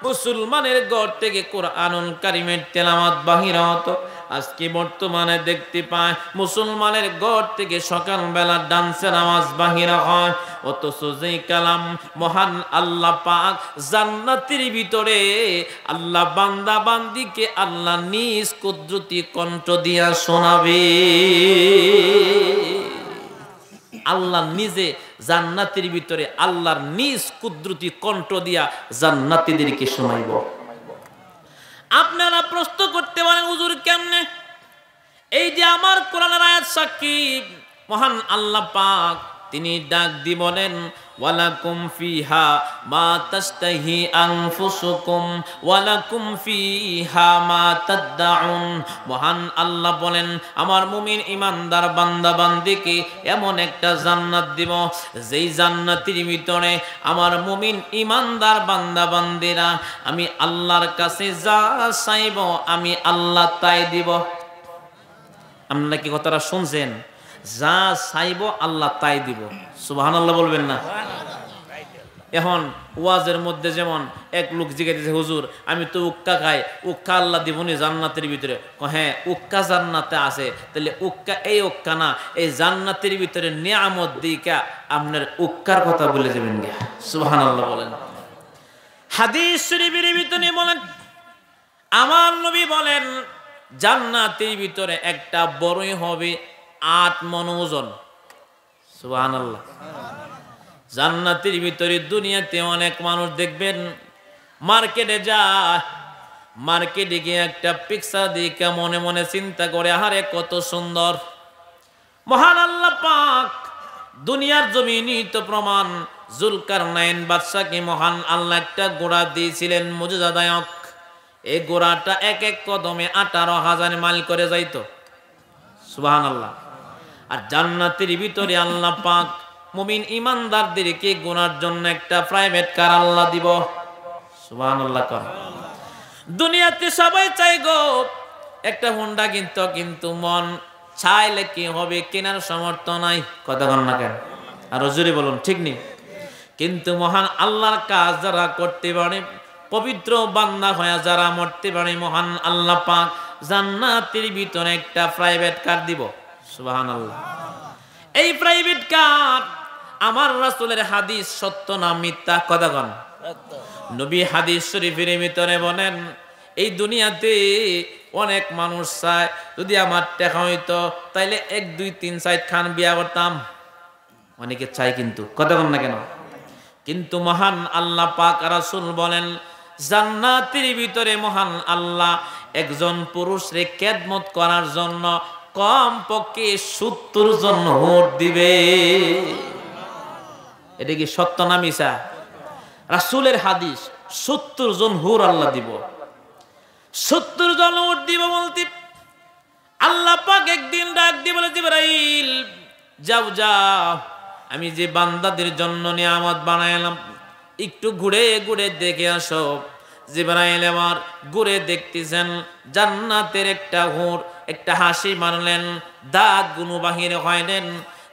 মুসলমানের ঘর থেকে কোরআনুল কারীমের তেলাওয়াত বাহির হতো। আজকে বর্তমানে দেখতে পায় মুসলমানের ঘর থেকে সকালবেলা ডান্সের আওয়াজ বাহির হয়। অথচ যেই কালাম মহান আল্লাহ পাক জান্নাতের ভিতরে আল্লাহ বান্দা বান্দিকে আল্লাহ নিজ কুদরতি কণ্ঠ দিয়া শোনাবে। আল্লাহ নিজে জান্নাতের ভিতরে আল্লাহর নিজ কুদরতি কণ্ঠ দিয়া জান্নাতীদেরকে শোনাইব। আপনারা প্রশ্ন করতে পারেন হুজুর কেমনে? এই যে আমার কোরআনের আয়াত সাক্ষী, মহান আল্লাহ পাক তিনি ডাক দি বলেন ওয়ালাকুম ফিহা মা তাশতাহি আনফুসুকুম ওয়ালাকুম ফিহা মা তাদউন। মহান আল্লাহ বলেন আমার মুমিন ইমানদার বান্দা বান্দিকে এমন একটা জান্নাত দিব, যেই জান্নাতের ভিতরে আমার মুমিন ইমানদার বান্দা বান্দিরা আমি আল্লাহর কাছে যা চাইব আমি আল্লাহ তাই দিব। আপনারা কি কথাটা শুনছেন? যা চাইব আল্লাহ তাই দিব। সুবহানাল্লাহ বলবেন না? এখন ওয়াজের মধ্যে যেমন এক লোক জিজ্ঞাসা, হুজুর আমি তো উক্কা খাই, উক্কা আল্লাহ দিবনি জান্নাতের ভিতরে? হ্যাঁ, উক্কা জান্নাতে আছে। তাহলে উক্কা এই উক্কা না, এই জান্নাতের ভিতরে নিয়ামত দিকা আপনার উক্কার কথা বলে যাবেন গা। সুবহানাল্লাহ বলেন। হাদিস শরীফের ভিতরে বলেন, আমার নবী বলেন জান্নাতের ভিতরে একটা বড়ই হবে 8 মণ ওজন। সুবহানাল্লাহ। জান্নাতের ভিতরে দুনিয়াতে অনেক মানুষ দেখবেন মার্কেটে যায়, মার্কেটে গিয়ে একটা পিকচার দেখে মনে মনে চিন্তা করে, আরে কত সুন্দর। মহান আল্লাহ পাক দুনিয়ার জমিনই তো প্রমাণ, জুলকারনাইন বাদশাকে মহান আল্লাহ একটা ঘোড়া দিয়েছিলেন মুজিজাদায়ক। এই ঘোড়াটা এক এক কদমে 18,000 মাইল করে যাইতো। সুবহানাল্লাহ। আর জান্নাতের ভিতরে আল্লাহ পাক মুমিন ইমানদারদেরকে গোনার জন্য একটা প্রাইভেট কার আল্লাহ দিব। সুবহানাল্লাহ। দুনিয়াতে সবাই চাই গো একটা হোন্ডা কিনতো, কিন্তু মন চাইলে কি হবে, কেনার সামর্থ্য নাই। কথা বল না কেন? আর জোরে বলুন, ঠিক নেই? কিন্তু মহান আল্লাহর কাজ যারা করতে পারে, পবিত্র বান্দা হয়ে যারা মরতে পারে, মহান আল্লাহ পাক জান্নাতের ভিতরে একটা প্রাইভেট কার দিব। সুবহানাল্লাহ। এই প্রাইভেট কার আমার রাসূলের হাদিস সত্য না মিথ্যা? কথা বল। নবী হাদিস শরীফের ভিতরে বলেন, এই দুনিয়াতে অনেক মানুষ চায় যদি আমার টাকা হইতো তাইলে 1 2 3 4 খান বিয়া করতাম। অনেকে চায়, কিন্তু কথা বল না কেন? কিন্তু মহান আল্লাহ পাক রাসূল বলেন জান্নাতের ভিতরে মহান আল্লাহ একজন পুরুষরে খেদমত করার জন্য কম পক্ষে 70 জন হুর দিবে। এটা কি সত্য না মিছা? রাসূলের হাদিস, 70 জন হুর আল্লাহ দিব। 70 জন হুর দিব বলতে আল্লাহ পাক একদিন ডাক দিয়ে বলে, জিবরাইল যাও যাও, আমি যে বান্দাদের জন্য নিয়ামত বানাইলাম একটু ঘুরে ঘুরে দেখে আসো। জিবরাইল আবার ঘুরে দেখতেছেন জান্নাতের একটা হুর একটা হাসি মারলেন, দাঁত গুলো বাহিরে হইলেন।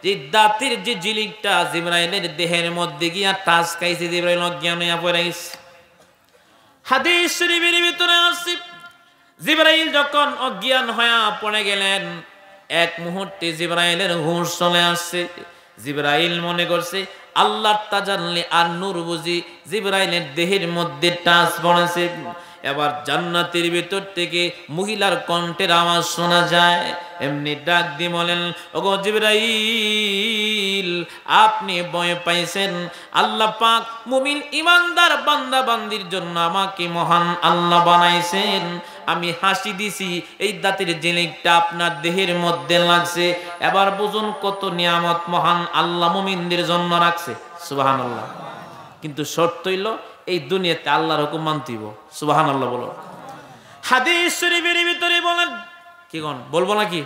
যে দাঁতের যে জিলিকটা জিবরাইলের দেহের মধ্যে গিয়া টাচ খাইছে, জিবরাইল অজ্ঞান হইয়া পড়ে গেছে। হাদিস শরীফের ভিতরে আছে জিবরাইল যখন অজ্ঞান হইয়া পড়ে গেলেন, এক মুহূর্তে জিবরাইলের হুঁশ চলে আসছে। জিবরাইল মনে করছে আল্লাহর তাজাল্লি আর নূর বুঝি জিবরাইলের দেহের মধ্যে টাচ পড়েছে। এবার জান্নাতের ভিতর থেকে মহিলার কণ্ঠের আওয়াজ শোনা যায়, এমনি ডাক দিয়ে বলেন, ওগো জিবরাইল আপনি ভয় পাইছেন? আল্লাহ পাক মুমিন ইমানদার বান্দা বান্দির জন্য আমাকে মহান আল্লাহ বানাইছেন। আমি হাসি দিছি, এই দাঁতের জিলিকটা আপনার দেহের মধ্যে লাগছে। এবার বুঝুন কত নিয়ামত মহান আল্লাহ মুমিনদের জন্য রাখছে। সুবহানাল্লাহ। কিন্তু শর্ত হইল এই দুনিয়াতে আল্লাহর হুকুম মানতে হইব। সুবহানাল্লাহ বলো। হাদিস শরীফের ভিতরে বলেন, কি কোন বলবো নাকি?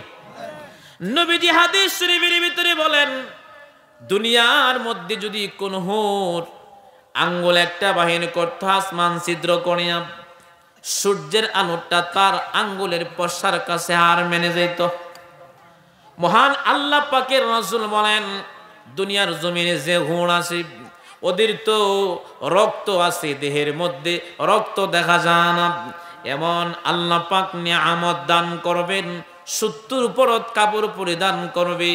নবীজি হাদিস শরীফের ভিতরে বলেন, দুনিয়ার মধ্যে যদি কোন হুর আঙ্গুল একটা বাহির করত আসমান ছিদ্র করিয়া, সূর্যের আলোটা তার আঙ্গুলের পশার কাছে আর মেনে যেত। মহান আল্লাহ পাকের রাসূল বলেন, দুনিয়ার জমিনে যে হুর আছে ওদের তো রক্ত আছে দেহের মধ্যে, রক্ত দেখা যায় না। এমন আল্লাহ পাক নিয়ামত দান করবেন, 70 পরত কাপড় পরিধান করবে,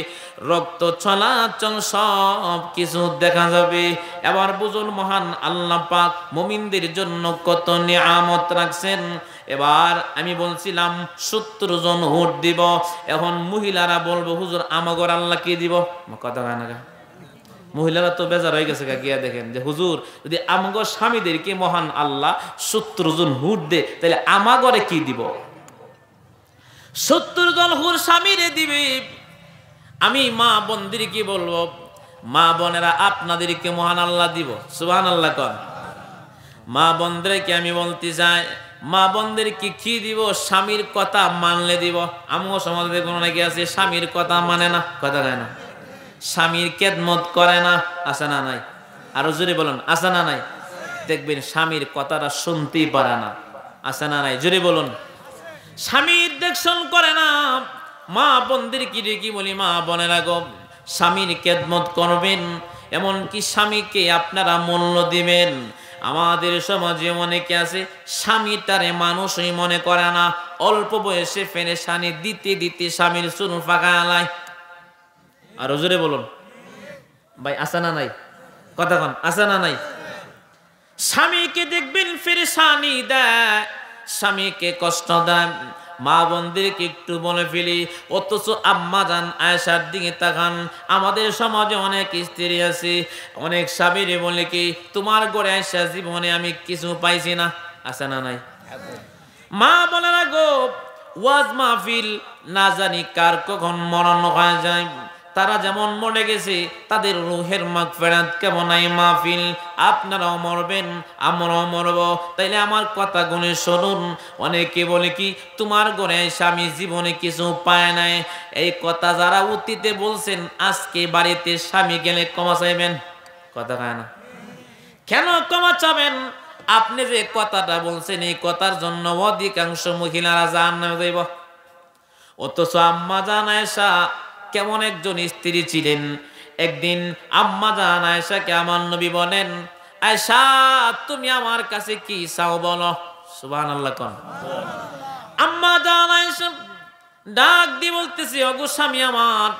রক্ত চলাচল সব কিছু দেখা যাবে। এবার বুঝুন মহান আল্লাহ পাক মুমিনদের জন্য কত নিয়ামত রাখছেন। এবার আমি বলছিলাম 70 জন হুর দিব। এখন মহিলারা বলবো, হুজুর আমাগর আল্লাহ কি দিব? কথা হয় না, মহিলারা তো বেজার হয়ে গেছে। গিয়া দেখেন যে হুজুর যদি আমাগো স্বামীদেরকে মহান আল্লাহ 70 জন হুর দে, তাহলে আমাগরে কি দিব? 70 জন হুর স্বামীরে দিবে। আমি মা বোনদেরকে বলবো, মা বোনেরা আপনাদেরকে মহান আল্লাহ দিব। সুবহানাল্লাহ কন। মা বোনদেরকে আমি বলতে চাই, মা বোনদেরকে কি দিব? স্বামীর কথা মানলে দিব। আমিও সমাজে কোনো নাকি আছে স্বামীর কথা মানে না, কথা হয় না, স্বামীর খেদমত করে না, আছে না নাই? আরো জোরে বলুন, আছে না নাই? দেখবেন স্বামীর কথাটা শুনতেই পারে না, আছে না নাই? জোরে বলুন। স্বামীর দেখশন করে না, মা বোনদের কি কি বলি, মা বোনেরা গো, স্বামীর খেদমত করবেন, এমনকি স্বামীকে আপনারা মূল্য দিবেন। আমাদের সমাজে অনেকে আছে স্বামীটারে মানুষই মনে করে না, অল্প বয়সে পেরেশানি দিতে দিতে স্বামীর চুল ফাঁকা আলায়। আর জোরে বলুন ভাই, আসা না নাই? কথা কন, আসা না নাই? স্বামীকে দেখবেন পেরেশানি দেয়, স্বামীকে কষ্ট দেয়। মা বোনদেরকে একটু বলে ফেলি, অথচ আম্মা জান আয়েশার দিকে তাকান। আমাদের সমাজে অনেক স্ত্রী আছে, অনেক স্বামীরে বলে কি, তোমার ঘরে আয়েশা জীবনে আমি কিছু পাইছি না। আছে না নাই? মা বলে না গো, ওয়াজ মাহফিল না জানি কার কখন মরণ হয়ে যায়। তারা যেমন মরে গেছে, তাদের রুহের মাগফিরাত কেমন এই মাহফিল। আপনারাও মরবেন, আমরাও মরব, তাইলে আমার কথা গুনে শুনুন। অনেকে বলে কি, তোমার ঘরে স্বামী জীবনে কিছু পায় নাই। এই কথা যারা অতীতে বলছেন, আজকে বাড়িতে স্বামী গেলে ক্ষমা চাইবেন? কথা কয় না কেন? ক্ষমা চাবেন। আপনি যে কথাটা বলছেন, এই কথার জন্য অধিকাংশ মহিলারা জাহান্নামে যাইব। অথচ আম্মা জান আয়েশা কেমন একজন স্ত্রী ছিলেন। একদিন আম্মা জান আয়েশাকে আমার নবী বলেন, আয়েশা তুমি আমার কাছে কি চাও বলো? সুবহানাল্লাহ কোন। আম্মা জান আয়েশা ডাক দিয়ে বলতেছি, ওগো স্বামী আমার,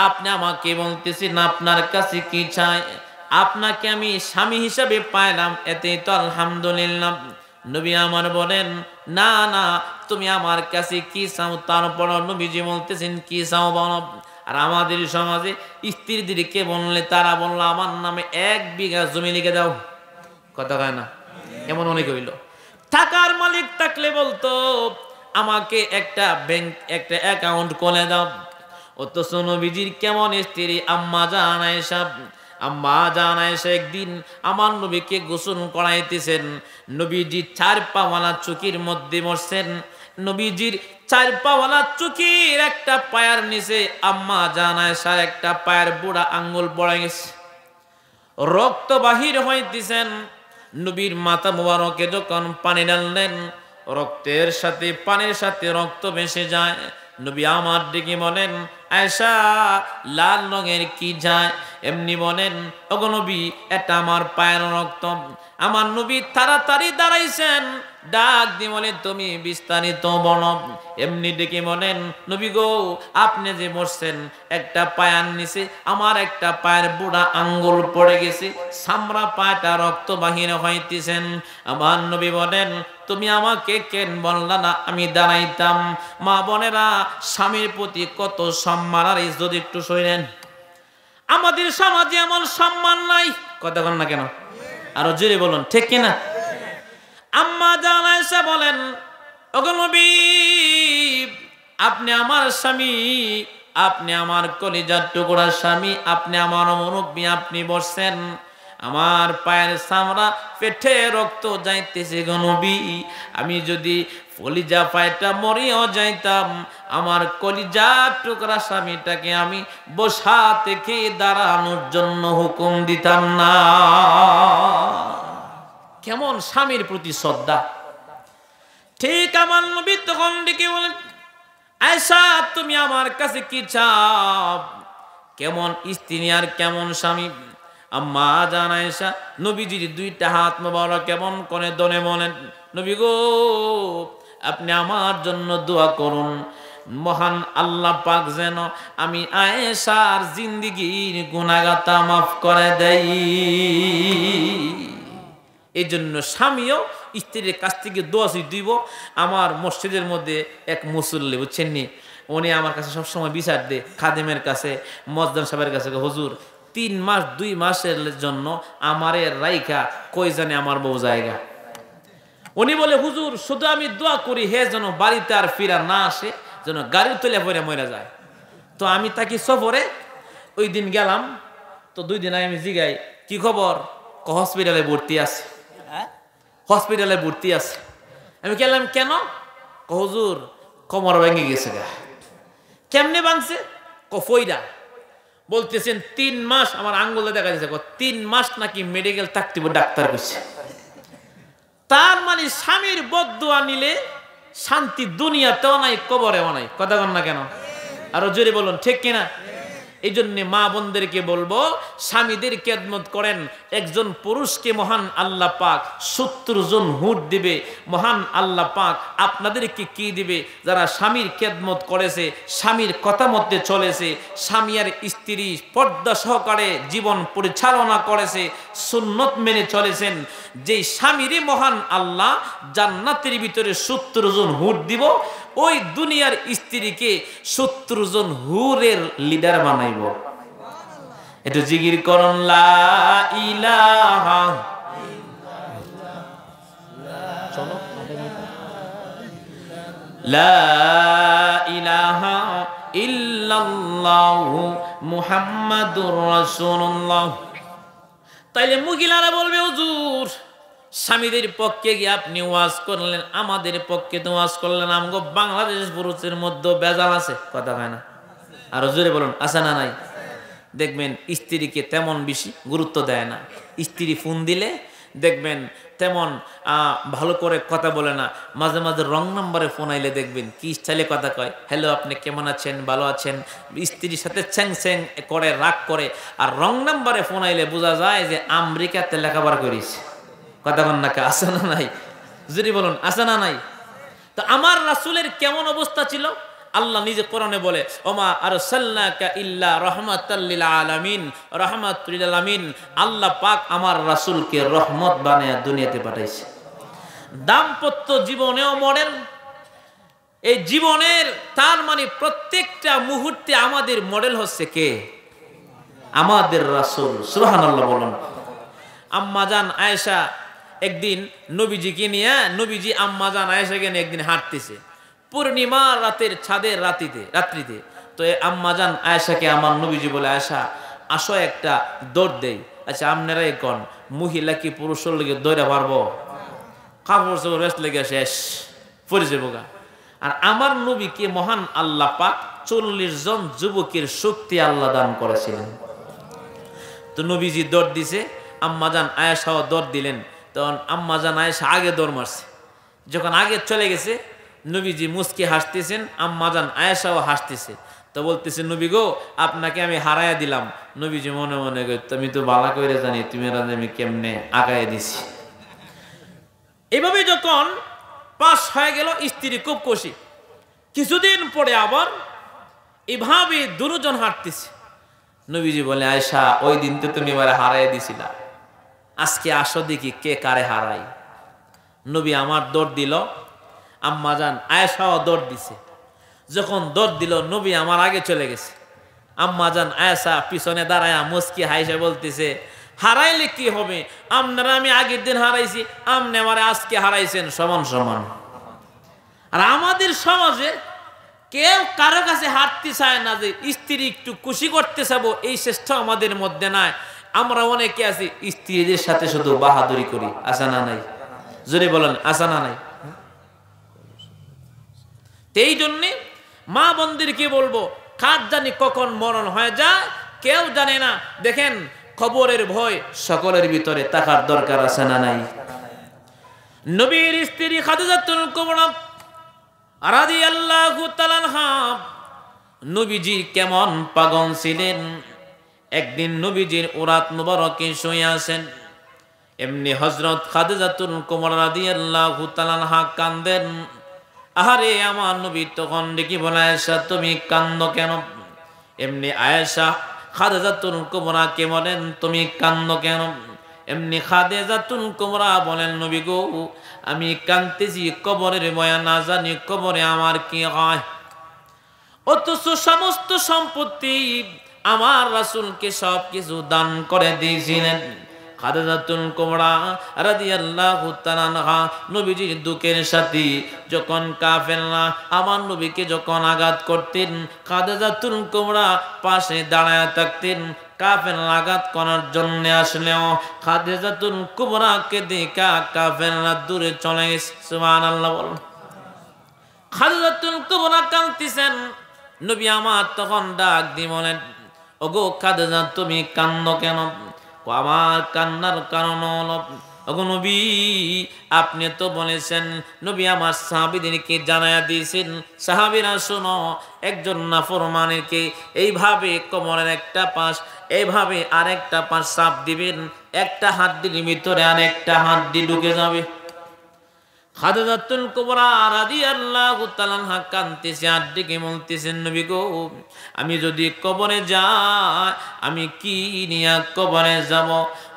আপনি আমাকে বলতেছেন আপনার কাছে কি চাই? আপনাকে আমি স্বামী হিসাবে পাইলাম, এতেই তো আলহামদুলিল্লাহ। নবী আমার বলেন, না না, তুমি আমার কাছে কি চাও? তারপর নবীজি বলতেছেন, কি চাও বলো? আর আমাদের সমাজে স্ত্রীদেরকে বললে তারা বললো, আমার নামে 1 বিঘা জমি লিখে দাও। কথা কয় না? এমন অনেক হইল। টাকার মালিক থাকলে বলতো, আমাকে একটা ব্যাংক, একটা অ্যাকাউন্ট খুলে দাও। অথচ নবীজির কেমন স্ত্রী আম্মা জান আয়েশা। আম্মা জান আয়েশা একদিন আমার নবীকে গোসল করাইতেছেন। নবীজি 4 পাওয়ালা চুকির মধ্যে বসছেন। নবীজির 4 পাওয়ালা চুকির একটা পায়ের নিচে আম্মা জান আয়েশার একটা পায়ের বুড়া আঙ্গুল পড়ে গেছে, রক্ত বাহির হইতেছেন। নবীর মাথা মোবারকে যখন পানি ঢাললেন, রক্তের সাথে পানির সাথে রক্ত ভেসে যায়। নবী আমার দিকে বলেন, আয়েশা লাল রঙের কি যায়? এমনি বলেন, ওগো নবী, এটা আমার পায়ের রক্ত। আমার নবী তাড়াতাড়ি দাঁড়াইছেন, ডাক দিয়ে বলে, তুমি বিস্তারিত বলো। এমনি ডেকে বলেন, নবী গো, আপনি যে বসছেন, একটা পায়ের নিচে আমার একটা পায়ের বুড়া আঙ্গুল পড়ে গেছে, সামরা পাটা রক্ত বাহির হইতেছেন। আমার নবী বলেন, তুমি আমাকে কেন বললা না আমি দাঁড়াইতাম? মা বোনেরা, স্বামীর প্রতি কত সম্মান আর ইজ্জত একটু শুনেন। আমাদের সমাজে এমন সম্মান নাই। কথা বলেন না কেন? আরো জোরে বলুন, ঠিক কিনা? আম্মা জান আয়েশা বলেন, ওগো নবী, আপনি আমার স্বামী, আপনি আমার কলিজার টুকরা স্বামী, আপনি আমার মুরব্বী, আপনি বসছেন, আমার পায়ের চামড়া পেটে রক্ত যাইতেছে গো নবী। আমি যদি কলিজা পায়টা মরিও যাইতাম, আমার কলিজার টুকরা স্বামীটাকে আমি বসা থেকে দাঁড়ানোর জন্য হুকুম দিতাম না। কেমন স্বামীর প্রতি শ্রদ্ধা! ঠিক আমার নবী তখন ডেকে বলেন, আয়েশা তুমি আমার কাছে কি চাও? কেমন স্ত্রী আর কেমন স্বামী! আম্মা জান আয়েশা নবীজির 2টা হাত মোবারক কেমন করে ধরে বলেন, নবী গো, আপনি আমার জন্য দোয়া করুন, মহান আল্লাহ পাক যেন আমি আয়েশার জিন্দেগীর গুনাহগাতা মাফ করে দেয়। এই জন্য স্বামীও স্ত্রীর কাছ থেকে দোয়া দিব। আমার মসজিদের মধ্যে এক মুসল্লি, বুঝছেন নি, উনি আমার কাছে সবসময় বিচার দেয়, খাদেমের কাছে, মজদান সাহেবের কাছে, হুজুর 3 মাস 2 মাসের জন্য আমারে রাইখা কই জানে আমার বউ জায়গা। উনি বলে, হুজুর শুধু আমি দোয়া করি হে যেন বাড়িতে আর ফিরা না আসে, যেন গাড়ির তলে পড়ে মরে যায়। তো আমি তাকে সফরে ওই দিন গেলাম, তো 2 দিন আমি জিগাই, কি খবর? হসপিটালে ভর্তি আছে। হসপিটালে ভর্তি আছে। আমি গেলাম, কেন? হুজুর কোমর ভেঙে গেছে। কেমনে ভাঙছে? ফইরা বলতেছেন 3 মাস আমার আঙ্গুলে দেখা যাচ্ছে, 3 মাস নাকি মেডিকেল থাকতে ডাক্তার কইছে। তার মানে স্বামীর বদদুয়া নিলে শান্তি দুনিয়াতেও নাই, কবরেও নাই। কথা বল না কেন? আরো জোরে বলুন ঠিক কিনা? এই জন্য মা বোনদেরকে বলবো, স্বামীদের খেদমত করেন। একজন পুরুষকে মহান আল্লাহ পাক 70 জন হুঁট দিবে। মহান আল্লাহ পাক আপনাদেরকে কি দিবে? যারা স্বামীর খেদমত করেছে, স্বামীর কথা মতে চলেছে, স্বামী আর স্ত্রী পর্দা সহকারে জীবন পরিচালনা করেছে, সুন্নত মেনে চলেছেন, যেই স্বামীরই মহান আল্লাহ জান্নাতের ভিতরে 70 জন হুঁট দিব, ওই দুনিয়ার স্ত্রীকে 70 জন হুরের লিডার বানাইব। একটু জিকির করুন, লা ইলাহা লা ইলাহা ইল্লাল্লাহু মুহাম্মাদুর রাসূলুল্লাহ। তাইলে মহিলারা বলবে, হুজুর স্বামীদের পক্ষে গিয়ে আপনি ওয়াজ করলেন, আমাদের পক্ষে তো ওয়াজ করলেন, আমগো বাংলাদেশ পুরুষের মধ্যে বেজাল আছে, কথা হয় না? আরো জোরে বলুন, আছে না নাই? দেখবেন স্ত্রীকে তেমন বেশি গুরুত্ব দেয় না। স্ত্রী ফোন দিলে দেখবেন তেমন ভালো করে কথা বলে না। মাঝে মাঝে রং নাম্বারে ফোন আইলে দেখবেন কি স্টাইলে কথা কয়, হ্যালো আপনি কেমন আছেন, ভালো আছেন, স্ত্রীর সাথে ছ্যাং ছ্যাং করে, রাগ করে। আর রং নাম্বারে ফোন আইলে বোঝা যায় যে আমেরিকাতে লেখাপড়া করিস। কথা বল না, আছে না নাই? যদি বলুন, আছে না নাই? তো আমার রাসূলের কেমন অবস্থা ছিল? আল্লাহ নিজে কোরআনে বলে, ওমা আরসালনাকা ইল্লা রাহমাতাল লিল আলামিন, রাহমাতুল লিল আলামিন। আল্লাহ পাক আমার রাসূলকে রহমত বানায়া দুনিয়াতে পাঠাইছে। দাম্পত্য জীবনেও মডেল। এই জীবনের তার মানে প্রত্যেকটা মুহূর্তে আমাদের মডেল হচ্ছে কে? আমাদের রাসূল। সুবহানাল্লাহ বলুন। আম্মা জান আয়েশা একদিন নবীজিকে নিয়ে, নবীজি আম্মা জান আয়েশাকে নিয়ে একদিন হাঁটতেছে পূর্ণিমা রাতের ছাদের রাত্রিতে। তো আম্মা জান আয়েশাকে আমার নবীজি বলে, আয়েশা আসো একটা দৌড় দেই। আচ্ছা আপনারাই কোন মহিলা কি পুরুষের লেগে দৌড়া পারবো? কাপড় চোপড় বেশ লেগে শেষ পরে যাবো গা। আর আমার নবীকে মহান আল্লাহ পাক 40 জন যুবকের শক্তি আল্লাহ দান করেছিলেন। তো নবীজি দৌড় দিছে, আম্মা জান আয়েশাও দৌড় দিলেন। তখন আম্মা জান আয়েশা আগে দৌড় মারছে। যখন আগে চলে গেছে, নবীজি মুস্কি হাসতেছেন, আম্মা জান আয়েশাও হাসতেছে। তো বলতেছে, নবী গো আপনাকে আমি হারাইয়া দিলাম। নবীজি মনে মনে কই, তুমি তো ভালো করে জানি তুমি আমি কেমনে আগাইয়া দিছি। এভাবে যখন পাস হয়ে গেল, স্ত্রী খুব খুশি। কিছুদিন পরে আবার এভাবে দুজন হাঁটতেছে। নবীজি বলে, আয়েশা ওই দিন তো তুমি এবারে হারাইয়া দিছিলা, আজকে আসো দেখি কে কারে হারাই। নবী আমার দৌড় দিল, আম্মা জান আয়েশাও দৌড় দিছে। যখন দৌড় দিল, নবী আমার আগে চলে গেছে। আম্মা জান আয়েশা পিছনে দাঁড়ায় মুস্কি হাইসা বলতেছে, হারাইলে কি হবে, আপনারা আমি আগের দিন হারাইছি, আপনি আমার আজকে হারাইছেন, সমান সমান। আর আমাদের সমাজে কেউ কারো কাছে হাঁটতে চায় না যে স্ত্রী একটু খুশি করতে চাবো, এই চেষ্টা আমাদের মধ্যে নাই। আমরা অনেকে আছি স্ত্রীদের সাথে শুধু বাহাদুরি করি, আছে না নাই? জোরে বলেন, আছে না নাই? এই জন্যে মা বোনদেরকে বলবো, কার জানি কখন মরণ হয়ে যায় কেউ জানে না। দেখেন খবরের ভয় সকলের ভিতরে থাকার দরকার আছে না নাই? নবীর স্ত্রী খাদিজাতুল কুবরা রাদিয়াল্লাহু তাআলা আনহা নবীজি কেমন পাগল ছিলেন। একদিন নবীজির উরাত মুবারকে শুয়ে আছেন, এমনি হযরত খাদিজাতুল কুবরা রাদিয়াল্লাহু তাআলা আনহা কাঁদেন। আহারে আমার নবী তখন ডেকে বলে, আয়েশা তুমি কান্দো কেন? এমনি আয়েশা খাদিজাতুল কুবরাকে বলেন, তুমি কান্দো কেন? এমনি খাদিজাতুল কুবরা বলেন, নবী গো আমি কাঁদতেছি কবরের ভয়ে, না জানি কবরে আমার কি হয়। অথচ সমস্ত সম্পত্তি আমার রাসূলকে সব কিছু দান করে দিয়েছিলেন। খাদিজাতুল কুবরা রাদিয়াল্লাহু তাআলা আনহা নবীজির দুঃখের সাথে যখন কাফেররা আমার নবীকে যখন আঘাত করতেন, খাদিজাতুল কুবরা পাশে দাঁড়ায় থাকতেন। কাফেররা আঘাত করার জন্য আসলেও খাদিজাতুল কুবরাকে দেখা কাফেররা দূরে চলে গেছে। সুবহানাল্লাহ বলুন। খাদিজাতুল কুবরা কাঁদতেছেন, নবী আমার তখন ডাক দিয়ে বলেন, ওগো খাদিজা তুমি কান্দো কেন? আমার কান্নার কারণ হলো ওগো নবী, আপনি তো বলেছেন, নবী আমার সাহাবীদেরকে জানায়া দিয়েছেন, সাহাবীরা শোনো, একজন নাফরমানকে এইভাবে কোমরের একটা পাশ, এইভাবে আরেকটা পাশ চাপ দিবেন, একটা হাড্ডির ভিতরে আরেকটা হাড্ডি ঢুকে যাবে। খাদিজাতুল কুবরা রাদিয়াল্লাহু তাআলা আনহা কাঁদতেছে, আর ডেকে বলতেছেন, নবী গো, আমি যদি কবরে যাই, আমি কি নিয়ে কবরে যাব?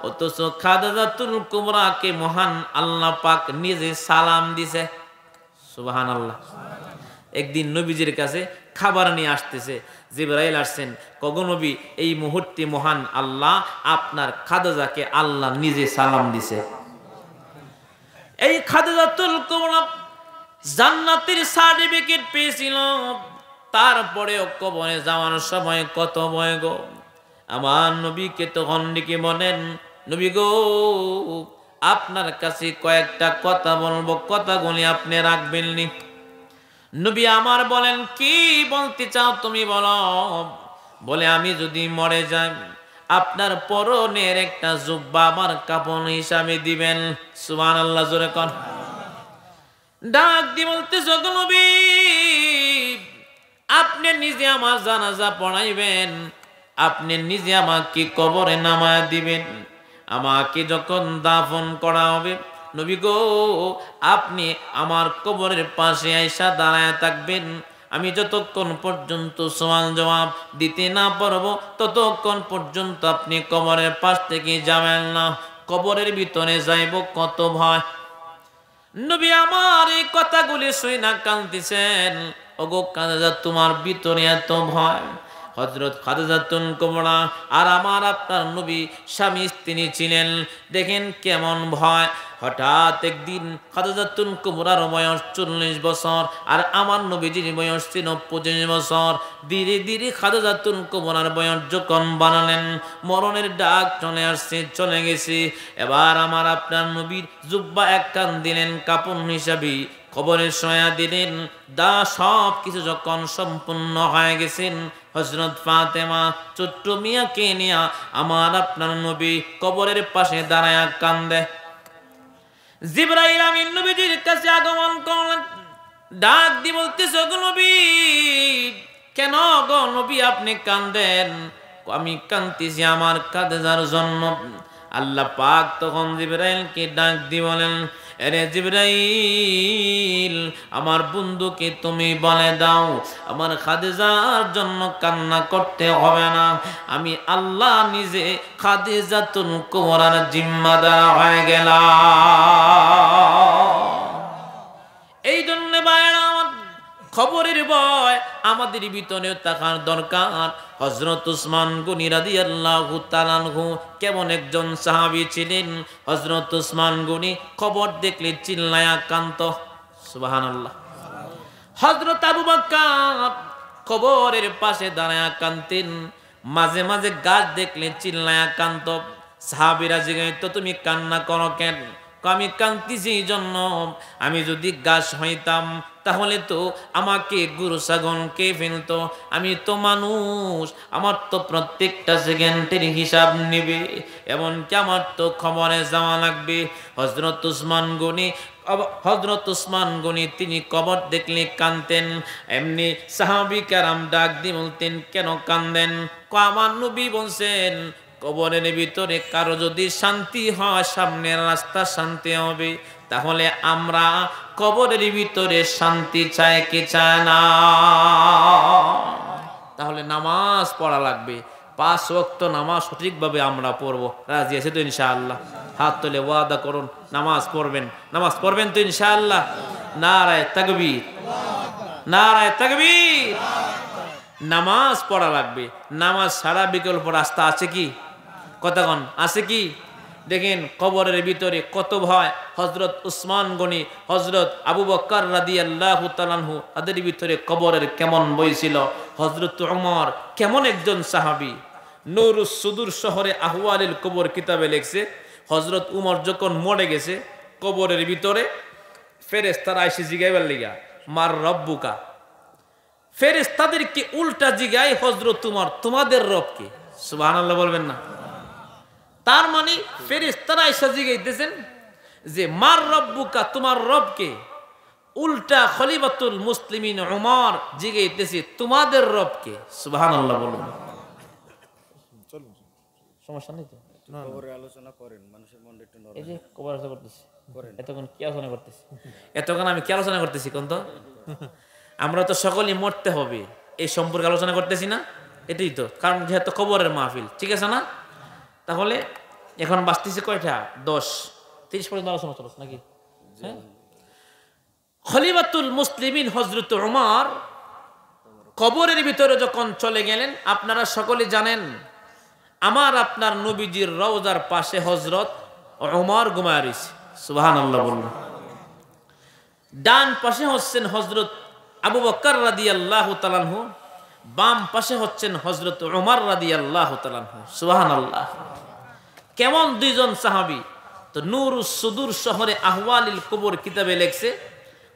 অথচ খাদিজাতুল কুবরাকে মহান আল্লাহ পাক নিজে সালাম দিছে। সুবহানাল্লাহ। একদিন নবীজির কাছে খাবার নিয়ে আসতেছে, জিবরাইল আসছেন, কগো নবী, এই মুহূর্তে মহান আল্লাহ আপনার খাদিজাকে আল্লাহ নিজে সালাম দিছে। এই খাদিজাতুল কুবরা জান্নাতের সার্টিফিকেট পেয়েছিল, তারপরেও কবরে যাওয়ার সময় কত ভয় গো। আমার নবীকে তখন ডেকে বলেন, নবী গো, আপনার কাছে কয়েকটা কথা বলবো, কথাগুলি আপনি রাখবেন নি? নবী আমার বলেন, কি বলতে চাও তুমি বলো। বলে, আমি যদি মরে যাই, আপনার পরনের একটা জুব্বা আমার কাপড় হিসাবে দিবেন। সুবহানাল্লাহ, জোরে কোন। ডাক দি বলতেছে, ওগো নবী, আপনি নিজে আমার জানাজা পড়াইবেন, আপনি নিজে আমাকে কবরে নামায় দিবেন, আমাকে যখন দাফন করা হবে, নবী গো, আপনি আমার কবরের পাশে আইসা দাঁড়ায় থাকবেন। আমি যতক্ষণ পর্যন্ত সওয়াল জবাব দিতে না পারবো, ততক্ষণ পর্যন্ত আপনি কবরের পাশ থেকে যাবেন না। কবরের ভিতরে যাইব কত ভয়। নবী আমার এই কথাগুলি শুনে কাঁদতেছেন। ওগো খাদিজা, তোমার ভিতরে এত ভয়? হযরত খাদিজাতুল কুবরা আর আমার আপনার নবী স্বামী স্ত্রী ছিলেন, দেখেন কেমন ভয়। হঠাৎ একদিন খাদিজাতুল কুবরার বয়স 40 বছর, আর আমার নবীজির বয়স ছিল 25 বছর। ধীরে ধীরে খাদিজাতুল কুবরার বয়স যখন বানালেন, মরণের ডাক চলে আসছে, চলে গেছে। এবার আমার আপনার নবীর জুব্বা এক কান দিলেন কাপড় হিসাবে, কবরে শোয়া দিলেন। দা সব কিছু যখন সম্পূর্ণ হয়ে গেছেন, হযরত ফাতেমা ছোট্ট মিয়াকে নিয়ে আমার আপনার নবী কবরের পাশে দাঁড়ায় কান্দে। জিবরাইল আমিন নবীজির কাছে আগমন করলেন, ডাক দিয়ে বলতেছে, ওগো নবী, কেন গো নবী আপনি কান্দেন? আমি কাঁদতেছি আমার খাদিজার জন্য। আল্লাহ পাক তখন জিবরাইলকে ডাক দিয়ে বলেন, আরে জিবরাইল, আমার বন্ধুকে তুমি বলে দাও, আমার খাদিজার জন্য কান্না করতে হবে না, আমি আল্লাহ নিজে খাদিজাতুল কুবরার জিম্মাদার হয়ে গেলাম। এই জন্য ভাইরা আমার, খবরের ভয় আমাদের ভিতরে থাকার দরকার। হযরত উসমান গনি রাদিয়াল্লাহু তাআলা আনহু কেমন একজন সাহাবী ছিলেন। হযরত উসমান গনি খবর দেখলে চিল্লায়া কাঁদত। সুবহানাল্লাহ। হযরত আবু বকর কবরের পাশে দাঁড়ায়া কাঁদতেন, মাঝে মাঝে গাছ দেখলে চিল্লায়া কাঁদত। সাহাবীরা জিজ্ঞাসা, তুমি কান্না করো কেন? আমি কাঁদতেছি এই জন্য, আমি যদি গাছ হইতাম তাহলে তো আমাকে গরু ছাগল কে ফেলতো। আমি তো মানুষ, আমার তো প্রত্যেকটা সেকেন্ডের হিসাব নেবে, এমনকি আমার তো খবরে যাওয়া লাগবে। হযরত উসমান গনি তিনি কবর দেখলে কাঁদতেন। এমনি সাহাবী কেরাম ডাক দিয়ে বলতেন, কেন কাঁদেন? আমার নবী বলছেন, কবরের ভিতরে কারো যদি শান্তি হয়, সামনের রাস্তা শান্তি হবে, তাহলে আমরা কবরের ভিতরে শান্তি চাই কি চায় না? তাহলে নামাজ পড়া লাগবে, 5 ওয়াক্ত নামাজ সঠিকভাবে আমরা পড়বো। রাজি আছে তো ইনশাআল্লাহ? হাত তুলে ওয়াদা করুন, নামাজ পড়বেন। নামাজ পড়বেন তো ইনশাআল্লাহ? নারায়ে তাকবীর, নারায়ে তাকবীর। নামাজ পড়া লাগবে। নামাজ ছাড়া বিকল্প রাস্তা আছে কি? কতক্ষণ আছে কি? দেখেন কবরের ভিতরে কত ভয়। হযরত উসমান গনি, হযরত আবু বকর রাদিয়াল্লাহু তাআলা আনহু, তাদের ভিতরে কবরের কেমন বই ছিল। হযরত ওমর কেমন একজন সাহাবী। নুরুস সুদূর শহরে আহওয়ালিল কবর কিতাবে লেখছে, হযরত উমর যখন মরে গেছে, কবরের ভিতরে ফেরেশতারা এসে জিগাইবার লিগা, মার রব্বুকা। ফেরেশতাদেরকে উল্টা জিগায় হযরত উমর, তোমাদের রব কে? সুবহানাল্লাহ বলবেন না? তার মানে ফেরেশতারা এসে জিগাইতেছেন যে মার রব্বুকা, তোমার রবকে। উল্টা খলিফাতুল মুসলিমিন উমর জিজ্ঞাসিতেছে তোমাদের রবকে। সুবহানাল্লাহ বলুন। সমস্যা নেই তো? কবরের আলোচনা করেন, মানুষের মনটা একটু নরম। এই যে কবর আলোচনা করতেছি, এতক্ষণ কি আলোচনা করতেছি? এতক্ষণ আমি কি আলোচনা করতেছি কোন তো? আমরা তো সকলেই মরতে হবে এই সম্পর্কে আলোচনা করতেছি না? এটাই তো কারণ, যেহেতু কবরের মাহফিল, ঠিক আছে না? তাহলে এখন বাঁচতেছে কয়টা? 10-30 পর্যন্ত আলোচনা চলছে নাকি? হ্যাঁ। খলিফাতুল মুসলিমিন হযরত উমর কবরের ভিতরে যখন চলে গেলেন, আপনারা সকলে জানেন আমার আপনার নবীজির রওজার পাশে হযরত উমর ঘুমায় রয়েছে। সুবহানাল্লাহ বলুন। ডান পাশে হচ্ছেন হযরত আবু বকর রাদিয়াল্লাহু তাআলা আনহু, বাম পাশে হচ্ছেন হযরত উমর রাদিয়াল্লাহু তাআলা আনহু। সুবহানাল্লাহ। কেমন দুইজন সাহাবী! তো নূরুস সুদূর শহরে আহওয়ালিল কুবুর কিতাবে লেখছে,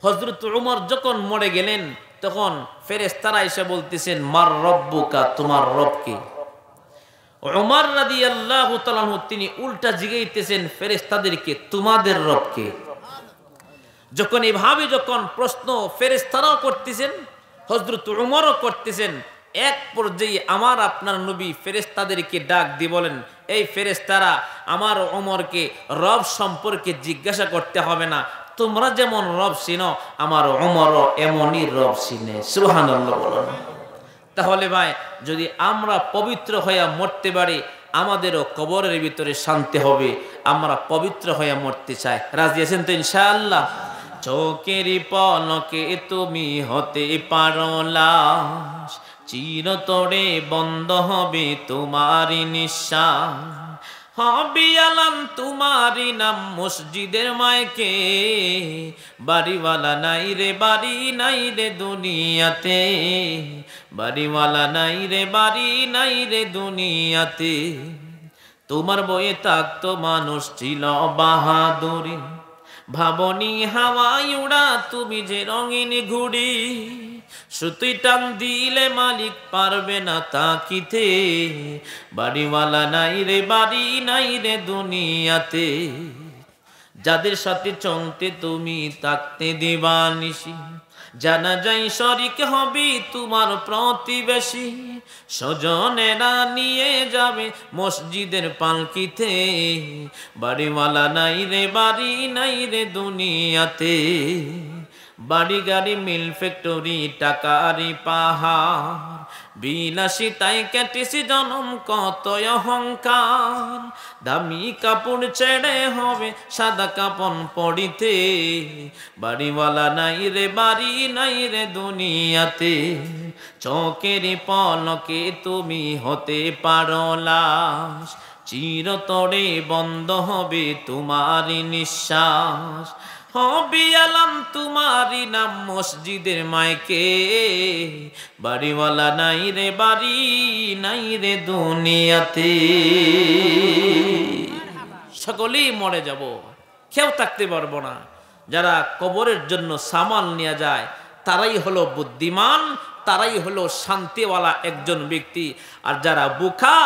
হযরত উমর যখন মরে গেলেন তখন ফেরেশতারা এসে বলতেছেন মার রব্বুকা, তোমার রবকে। উমর রাদিয়াল্লাহু তাআলা আনহু তিনি উল্টা জিজ্ঞাসিতেছেন ফেরেশতাদেরকে তোমাদের রবকে। যখন এইভাবে যখন প্রশ্ন ফেরেশতারাও করতেছেন, হযরত উমরও করতেছেন, এক পর্যায়ে আমার আপনার নবী ফেরেশতাদেরকে ডাক দিয়ে বলেন, এই ফেরেশতারা, আমার উমরকে রব সম্পর্কে জিজ্ঞাসা করতে হবে না, তোমরা যেমন রব চিনো আমার উমরও এমনই রব চিনে। সুবহানাল্লাহ বলুন। তাহলে ভাই, যদি আমরা পবিত্র হয়ে মরতে পারি, আমাদেরও কবরের ভিতরে শান্তি হবে। আমরা পবিত্র হয়ে মরতে চাই। রাজি আছেন তো ইনশাআল্লাহ? চোখের পলকে তুমি হতে পারো লাশ, চিরতরে বন্ধ হবে তোমারই নিঃশ্বাস, হবে আলাম তোমারই নাম মসজিদের মাইকে, বাড়িওয়ালা নাই রে বাড়ি নাই রে দুনিয়াতে, বাড়িওয়ালা নাই রে বাড়ি নাই রে দুনিয়াতে, তোমার বয়ে থাকতো মানুষ ছিল বাহাদুরি, ভাবনি হাওয়ায় উড়া তুমি যে রঙিন ঘুড়ি, সুতুই টান দিলে মালিক পারবে না তাকিতে, বাড়িওয়ালা নাই রে বাড়ি নাই রে দুনিয়াতে, যাদের সাথে চলতে তুমি থাকতে দিবানিশি, জানা যায় শরিক হবে তোমার প্রতিবেশী, স্বজনেরা নিয়ে যাবে মসজিদের পালকিতে, বাড়িওয়ালা নাই রে বাড়ি নাই রে দুনিয়াতে, বাড়ি গাড়ি মিল ফ্যাক্টরি টাকারি পাহাড়, বিলাসী তাই কেটেছি জনম কত অহংকার, দামি কাপড় ছেড়ে হবে সাদা কাপন পড়িতে, বাড়িওয়ালা নাই রে বাড়ি নাই রে দুনিয়াতে, চোখের পলকে তুমি হতে পারো লাশ, চিরতরে বন্ধ হবে তোমারই নিঃশ্বাস, হবে আলাম তোমারই নাম মসজিদের মাইকে, বাড়িওয়ালা নাই রে বাড়ি নাই রে দুনিয়াতে। সকলেই মরে যাব, কেউ থাকতে পারবো না। যারা কবরের জন্য সামাল নিয়ে যায় তারাই হলো বুদ্ধিমান, তারাই হলো শান্তিওয়ালা একজন ব্যক্তি। আর যারা বোকা,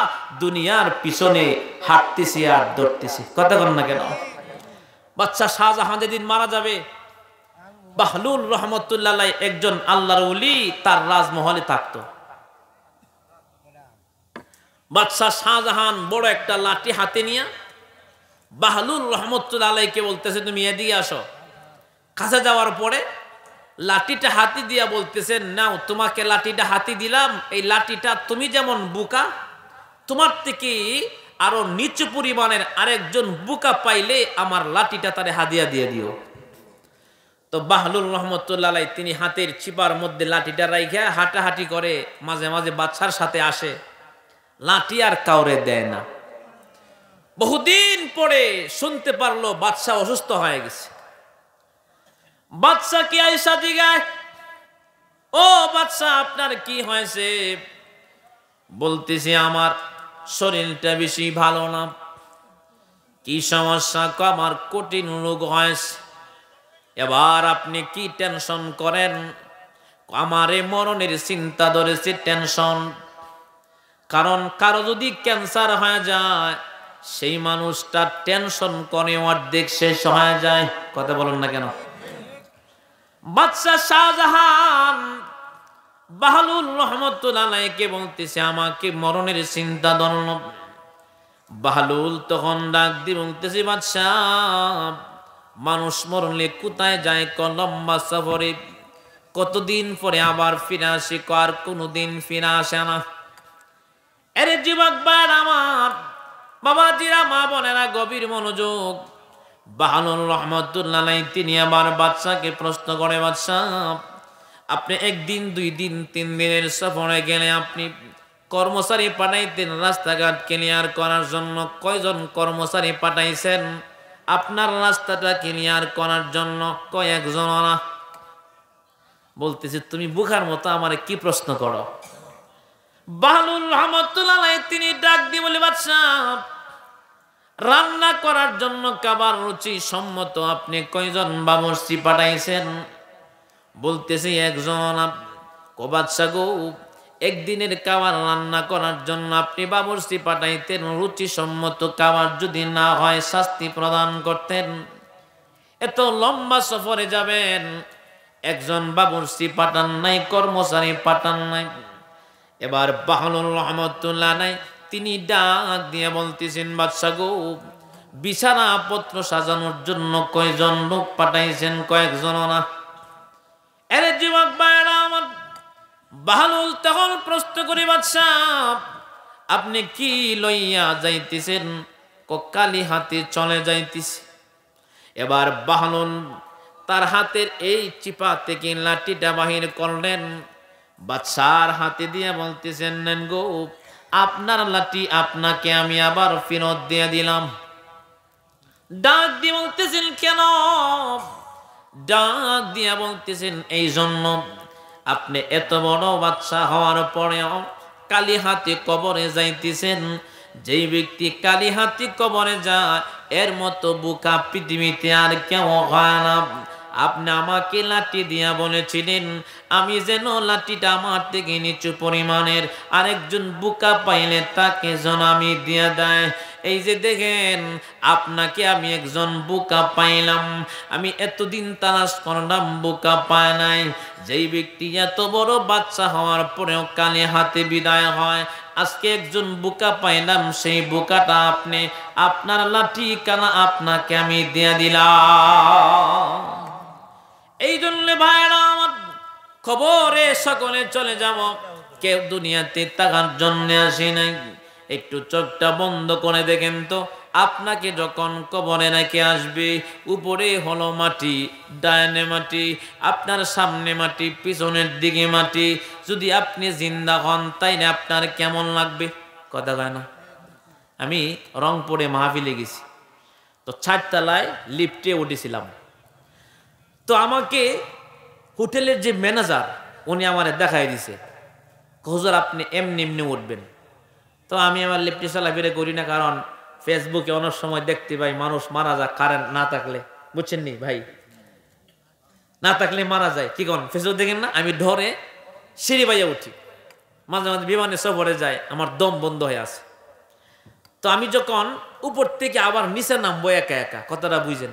দুনিয়ার পিছনে হাঁটতেছে আর দৌড়তেছে। কথা বল না কেন? বাচ্চা শাহজাহান যেদিন মারা যাবে, বাহলুল রহমতুল্লাহ একজন আল্লাহর ওলি তার রাজমহলে থাকতো। বাদশাহ শাহজাহান বড় একটা লাঠি হাতে নিয়ে বাহলুল রহমতুল্লাহ আলাইকে বলতেছে তুমি এদিকে আসো। কাছে যাওয়ার পরে লাঠিটা হাতি দিয়া বলতেছেন, নাও তোমাকে লাঠিটা হাতি দিলাম, এই লাঠিটা তুমি যেমন বোকা, তোমার থেকে আরো নিচু পরিমাণের আরেকজন বোকা পাইলে আমার লাঠিটা তারে হাদিয়া দিয়ে দিও। তো বাহলুল রহমতুল্লাহ আলাই তিনি হাতের চিপার মধ্যে লাঠিটা রাইখা হাঁটাহাঁটি করে, মাঝে মাঝে বাদশার সাথে আসে, লাঠি আর কাউরে দেয় না। বহুদিন পরে শুনতে পারলো বাদশা অসুস্থ হয়ে গেছে। বাদশা কি আয়েশা জিগায়, ও বাদশা আপনার কি হয়েছে? বলতেছে আমার শরীরটা বেশি ভালো না। কি সমস্যা? আমার কঠিন রোগ হয়েছে। এবার আপনি কি টেনশন করেন? আমারে মরণের চিন্তা ধরেছে, টেনশন। কারণ কারো যদি ক্যান্সার হয়ে যায় সেই মানুষটা টেনশন করে অর্ধেক শেষ হয়ে যায়। কথা বলুন না কেন? বাদশা শাহজাহান বাহলুল রহমতুল্লাহ আলাইহিকে বলতেছে আমাকে মরণের চিন্তা ধরল। বাহলুল তখন ডাক দিয়ে বলতেছে বাদশা, মানুষ মরলে কোথায় যায়? লম্বা সফরে, কতদিন পরে আবার ফিরে আসে, আর কোনোদিন ফিরে আসে না। এর যুবক ভাইরা আমার, বাবাজিরা, মা বোনেরা, গভীর মনোযোগ। বাহলুল রহমতুল্লাহ আলাইহি তিনি আবার বাদশাকে প্রশ্ন করে, বাদশা আপনি একদিন, 2 দিন, 3 দিনের সফরে গেলে আপনি কর্মচারী পাঠাইতেন রাস্তাঘাট ক্লিয়ার করার জন্য, কয়জন কর্মচারী পাঠাইছেন আপনার রাস্তাটা ক্লিয়ার করার জন্য? কয়েকজন না। বলতেছে তুমি বুখার মতো আমারে কি প্রশ্ন করো? বাহলুল রহমতুল্লাহ আলাইহি তিনি ডাক দিয়ে বলে, বাদশা রান্না করার জন্য খাবার রুচি সম্মত আপনি কয়জন বাবুর্চি পাঠাইছেন? বলতেছে একজন। বাদশা গো, একদিনের খাবার রান্না করার জন্য আপনি বাবুর্চি পাঠাইতেন, রুচি সম্মত খাবার যদি না হয় শাস্তি প্রদান করতেন। এত লম্বা সফরে যাবেন, একজন বাবুর্চি পাঠান নাই, কর্মচারী পাঠান নাই। এবার বাহলুল রহমতুল্লাহ নাই তিনি ডাক দিয়ে বলতেছেন, বাদশা গো বিছানাপত্র সাজানোর জন্য কয়জন লোক পাঠাইছেন? কয়েকজন না। এর যুবক ভাইরা আমার, বাহলুল তখন প্রশ্ন করে, বাদশা আপনি কি লইয়া যাইতেছেন? কালি হাতে চলে যাইতেছে। এবার বাহলুল তার হাতের এই চিপা থেকে লাঠিটা বাহির করলেন, বাদশার হাতে দিয়ে বলতেছেন, নেন গো আপনার লাঠি, আপনাকে আমি আবার ফেরত দিয়ে দিলাম। ডাক দিয়ে বলতেছেন কেন? ডাক দিয়া বলতেছেন এই জন্য, আপনি এত বড় বাদশা হওয়ার পরেও কালি হাতে কবরে যাইতেছেন। যেই ব্যক্তি কালি হাতে কবরে যায় এর মতো বোকা পৃথিবীতে আর কেউ হয় না। আপনি আমাকে লাঠি দিয়া বলেছিলেন আমি যেন লাঠিটা আমার থেকে নিচু পরিমাণের আরেকজন বোকা পাইলে তাকে যেন আমি দিয়া দেয়। এই যে দেখেন, আপনাকে আমি একজন বোকা পাইলাম, আমি এতদিন তালাশ করলাম বোকা পায় নাই। যেই ব্যক্তি এত বড় বাচ্চা হওয়ার পরেও কালে হাতে বিদায় হয়, আজকে একজন বোকা পাইলাম, সেই বোকাটা আপনি, আপনার লাঠি কানা আপনাকে আমি দিয়ে দিলাম। এই জন্য ভাইরা আমার, খবরে সকলে চলে যাব, কেউ দুনিয়াতে টাকার জন্য আসে নাই। একটু চোখটা বন্ধ করে দেখেন তো, আপনাকে যখন কবরে রেখে আসবে, উপরে হলো মাটি, ডাইনে মাটি, আপনার সামনে মাটি, পিছনের দিকে মাটি। যদি আপনি জিন্দা হন তাইলে আপনার কেমন লাগবে? কথা কয় না। আমি রংপুরে মাহফিলে গেছি, তো 4 তলায় লিফটে উঠেছিলাম। তো আমাকে হোটেলের যে ম্যানেজার উনি আমারে দেখাই দিছে, হুজুর আপনি এমনি এমনি উঠবেন। তো আমি আমার লিফটে চলাফেরা করি না, কারণ ফেসবুকে অনেক সময় দেখতে পাই মানুষ মারা যায় কারেন্ট না থাকলে, বুঝছেন নি ভাই, না থাকলে মারা যায়। কি কোন ফেসবুক দেখেন না? আমি ধরে সিঁড়ি বাইয়া উঠি, মাঝে মাঝে বিমানে সফরে যায়, আমার দম বন্ধ হয়ে আছে। তো আমি যখন উপর থেকে আবার নিচে নামবো একা একা, কথাটা বুঝেন।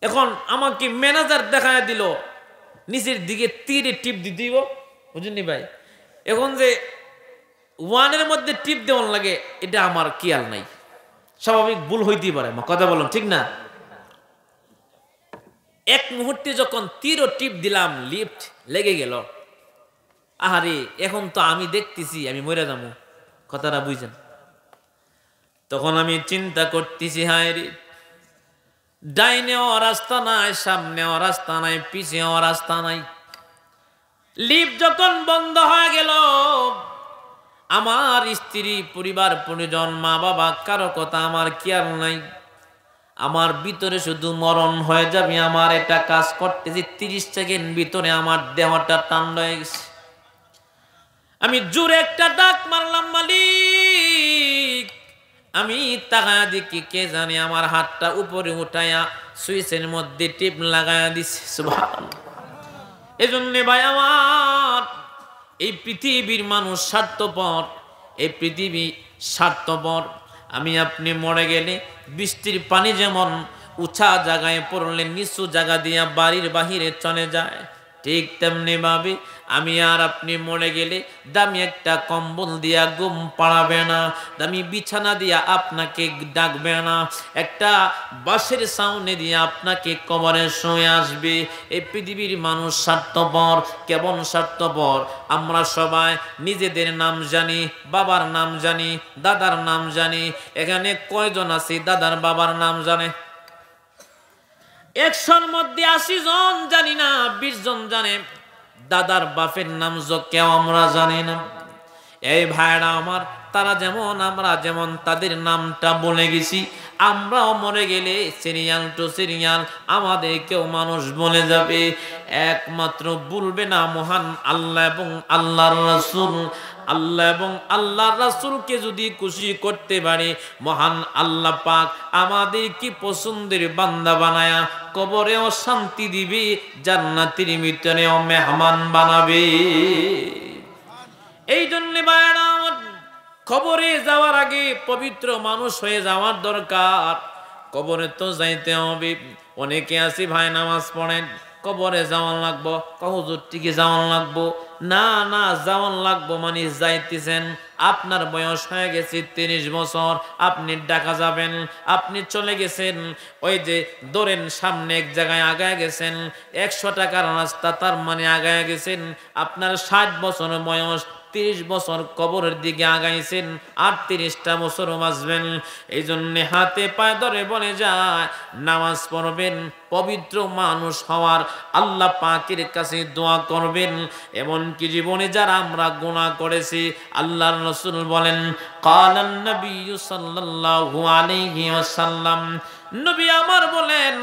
এখন আমাকে ম্যানেজার দেখা দিল নিচের দিকে তীরে টিপ দিয়ে দিব, বুঝেননি ভাই। এখন যে 1-এর মধ্যে টিপ দেওয়ার লাগে এটা আমার খেয়াল নাই, স্বাভাবিক ভুল হইতেই পারে, কথা বলুন ঠিক না। এক মুহূর্তে যখন তীর টিপ দিলাম, লিফট লেগে গেল। আহারে, এখন তো আমি দেখতেছি আমি মরে যাবো, কথাটা বুঝেন। তখন আমি চিন্তা করতেছি, হায় রে, ডাইনেও রাস্তা নাই, সামনেও রাস্তা নাই, পিছেও রাস্তা নাই। লিফট যখন বন্ধ হয়ে গেল, আমার স্ত্রী, পরিবার পরিজন, মা বাবা, কারো কথা আমার খেয়াল নাই। আমার ভিতরে শুধু মরণ হয়ে যাবে, আমার এটা কাজ করতেছি। 30 সেকেন্ড ভিতরে আমার দেহটা টান হয়ে গেছে। আমি জোরে একটা ডাক মারলাম, মালিক। আমি তাকায়া দেখি কে জানে আমার হাতটা উপরে উঠায়া সুইচের মধ্যে টিপ লাগায়া দিছে। সুবহানাল্লাহ। এজন্য ভাই আমার, এই পৃথিবীর মানুষ স্বার্থপর, এই পৃথিবী স্বার্থপর। আমি আপনি মরে গেলে বৃষ্টির পানি যেমন উঁচা জায়গায় পড়লে নিচু জায়গা দিয়া বাড়ির বাহিরে চলে যায়, ঠিক তেমনি ভাবে আমি আর আপনি মরে গেলে দামি একটা কম্বল দিয়া ঘুম পাড়াবে না, দামি বিছানা দিয়া আপনাকে ডাকবে না, একটা বাঁশের ছাউনি দিয়ে আপনাকে কবরে শুয়ে আসবে। এই পৃথিবীর মানুষ স্বার্থপর, কেমন স্বার্থপর! আমরা সবাই নিজেদের নাম জানি, বাবার নাম জানি, দাদার নাম জানি। এখানে কয়জন আছে দাদার বাবার নাম জানে? 100-র মধ্যে 80 জন জানি না, 20 জন জানে। দাদার বাপের নাম কেউ আমরা জানি না। এই ভাইরা আমার, তারা যেমন আমরা যেমন তাদের নামটা বলে গেছি, আমরাও মরে গেলে সিরিয়াল টু সিরিয়াল আমাদেরকেও মানুষ বলে যাবে। একমাত্র বলবে না মহান আল্লাহ এবং আল্লাহর রাসূল। আল্লাহ এবং আল্লাহর রাসূলকে যদি খুশি করতে পারে, মহান আল্লাহ পাক আমাদের কি পছন্দের বান্দা বানায়া কবরেও শান্তি দিবে, জান্নাতের ভিতরেও মেহমান বানাবে। এই জন্য ভাইরা আমার, কবরে যাওয়ার আগে পবিত্র মানুষ হয়ে যাওয়ার দরকার। কবরে তো যাইতে হবে। অনেকে আছে ভাই নামাজ পড়েন, কবরে যাওয়ান লাগবো, হুজুর টিকে যাওয়ান লাগবো। না না, যাওয়ান লাগবো মানে যাইতেছেন, আপনার বয়স হয়ে গেছে 30 বছর, আপনি ঢাকা যাবেন, আপনি চলে গেছেন, ওই যে ধরেন সামনে এক জায়গায় আগায় গেছেন, 100 টাকার রাস্তা, তার মানে আগায় গেছেন। আপনার 60 বছর বয়স, 30 বছর কবরের দিকে আগাইছেন, আর 30টা বছর বাঁচবেন। এই জন্য হাতে পায়ে ধরে বলে যায়, নামাজ পড়বেন, পবিত্র মানুষ হওয়ার আল্লাহ পাকের কাছে দোয়া করবেন। এমনকি জীবনে যারা আমরা গুনাহ করেছি, আল্লাহর রাসূল বলেন, কালান নবী সাল্লাল্লাহু আলাইহি ওয়াসাল্লাম, নবী আমার বলেন,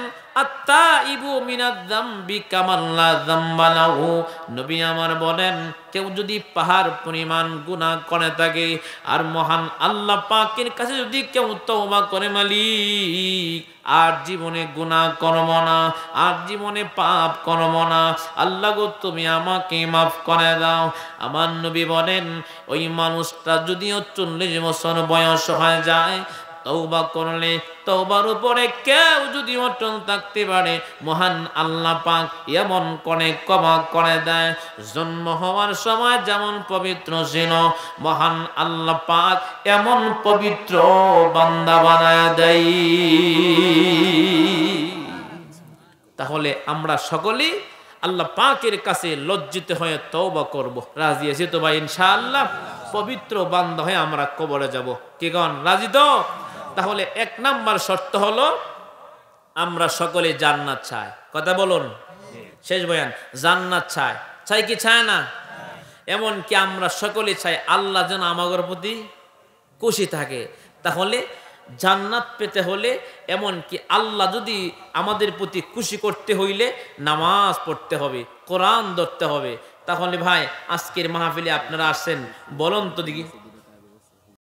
আত্তাইবু মিনায-যামবি কামান লা যামবা লাহু। নবী আমার বলেন, কেউ যদি পাহাড় পরিমাণ গুনাহ করে থাকে, আর মহান আল্লাহ পাকের কাছে যদি কেউ তওবা করে, মালিক আর জীবনে গুনাহ করব না, আর জীবনে পাপ করব না, আল্লাহ গো তুমি আমাকে মাফ করে দাও। আমার নবী বলেন, ওই মানুষটা যদিও 40 বছর বয়স হয়ে যায়, তওবা করলে, তওবার উপরে কেউ যদি অটল থাকতে পারে, মহান আল্লাহ পাক এমন করে ক্ষমা করে দেয়। জন্ম হওয়ার সময় যেমন পবিত্র ছিল, মহান আল্লাহ পাক এমন পবিত্র বান্দা বানায় দেয়। তাহলে আমরা সকলেই আল্লাহ পাকের কাছে লজ্জিত হয়ে তওবা করব। রাজি আছি তো ভাই? ইনশাআল্লাহ পবিত্র বান্দা হয়ে আমরা কবরে যাব। কি কোন, রাজি তো? তাহলে 1 নাম্বার শর্ত হলো আমরা সকলে জান্নাত চাই। কথা বলুন, শেষ বয়ান। জান্নাত চাই, চাই কি চায় না? এমন কি আমরা সকলে চাই আল্লাহ যেন আমাদের প্রতি খুশি থাকে। তাহলে জান্নাত পেতে হলে, এমন কি আল্লাহ যদি আমাদের প্রতি খুশি করতে হইলে নামাজ পড়তে হবে, কোরআন ধরতে হবে। তাহলে ভাই আজকের মাহফিলে আপনারা আসেন, বলুন তো দেখি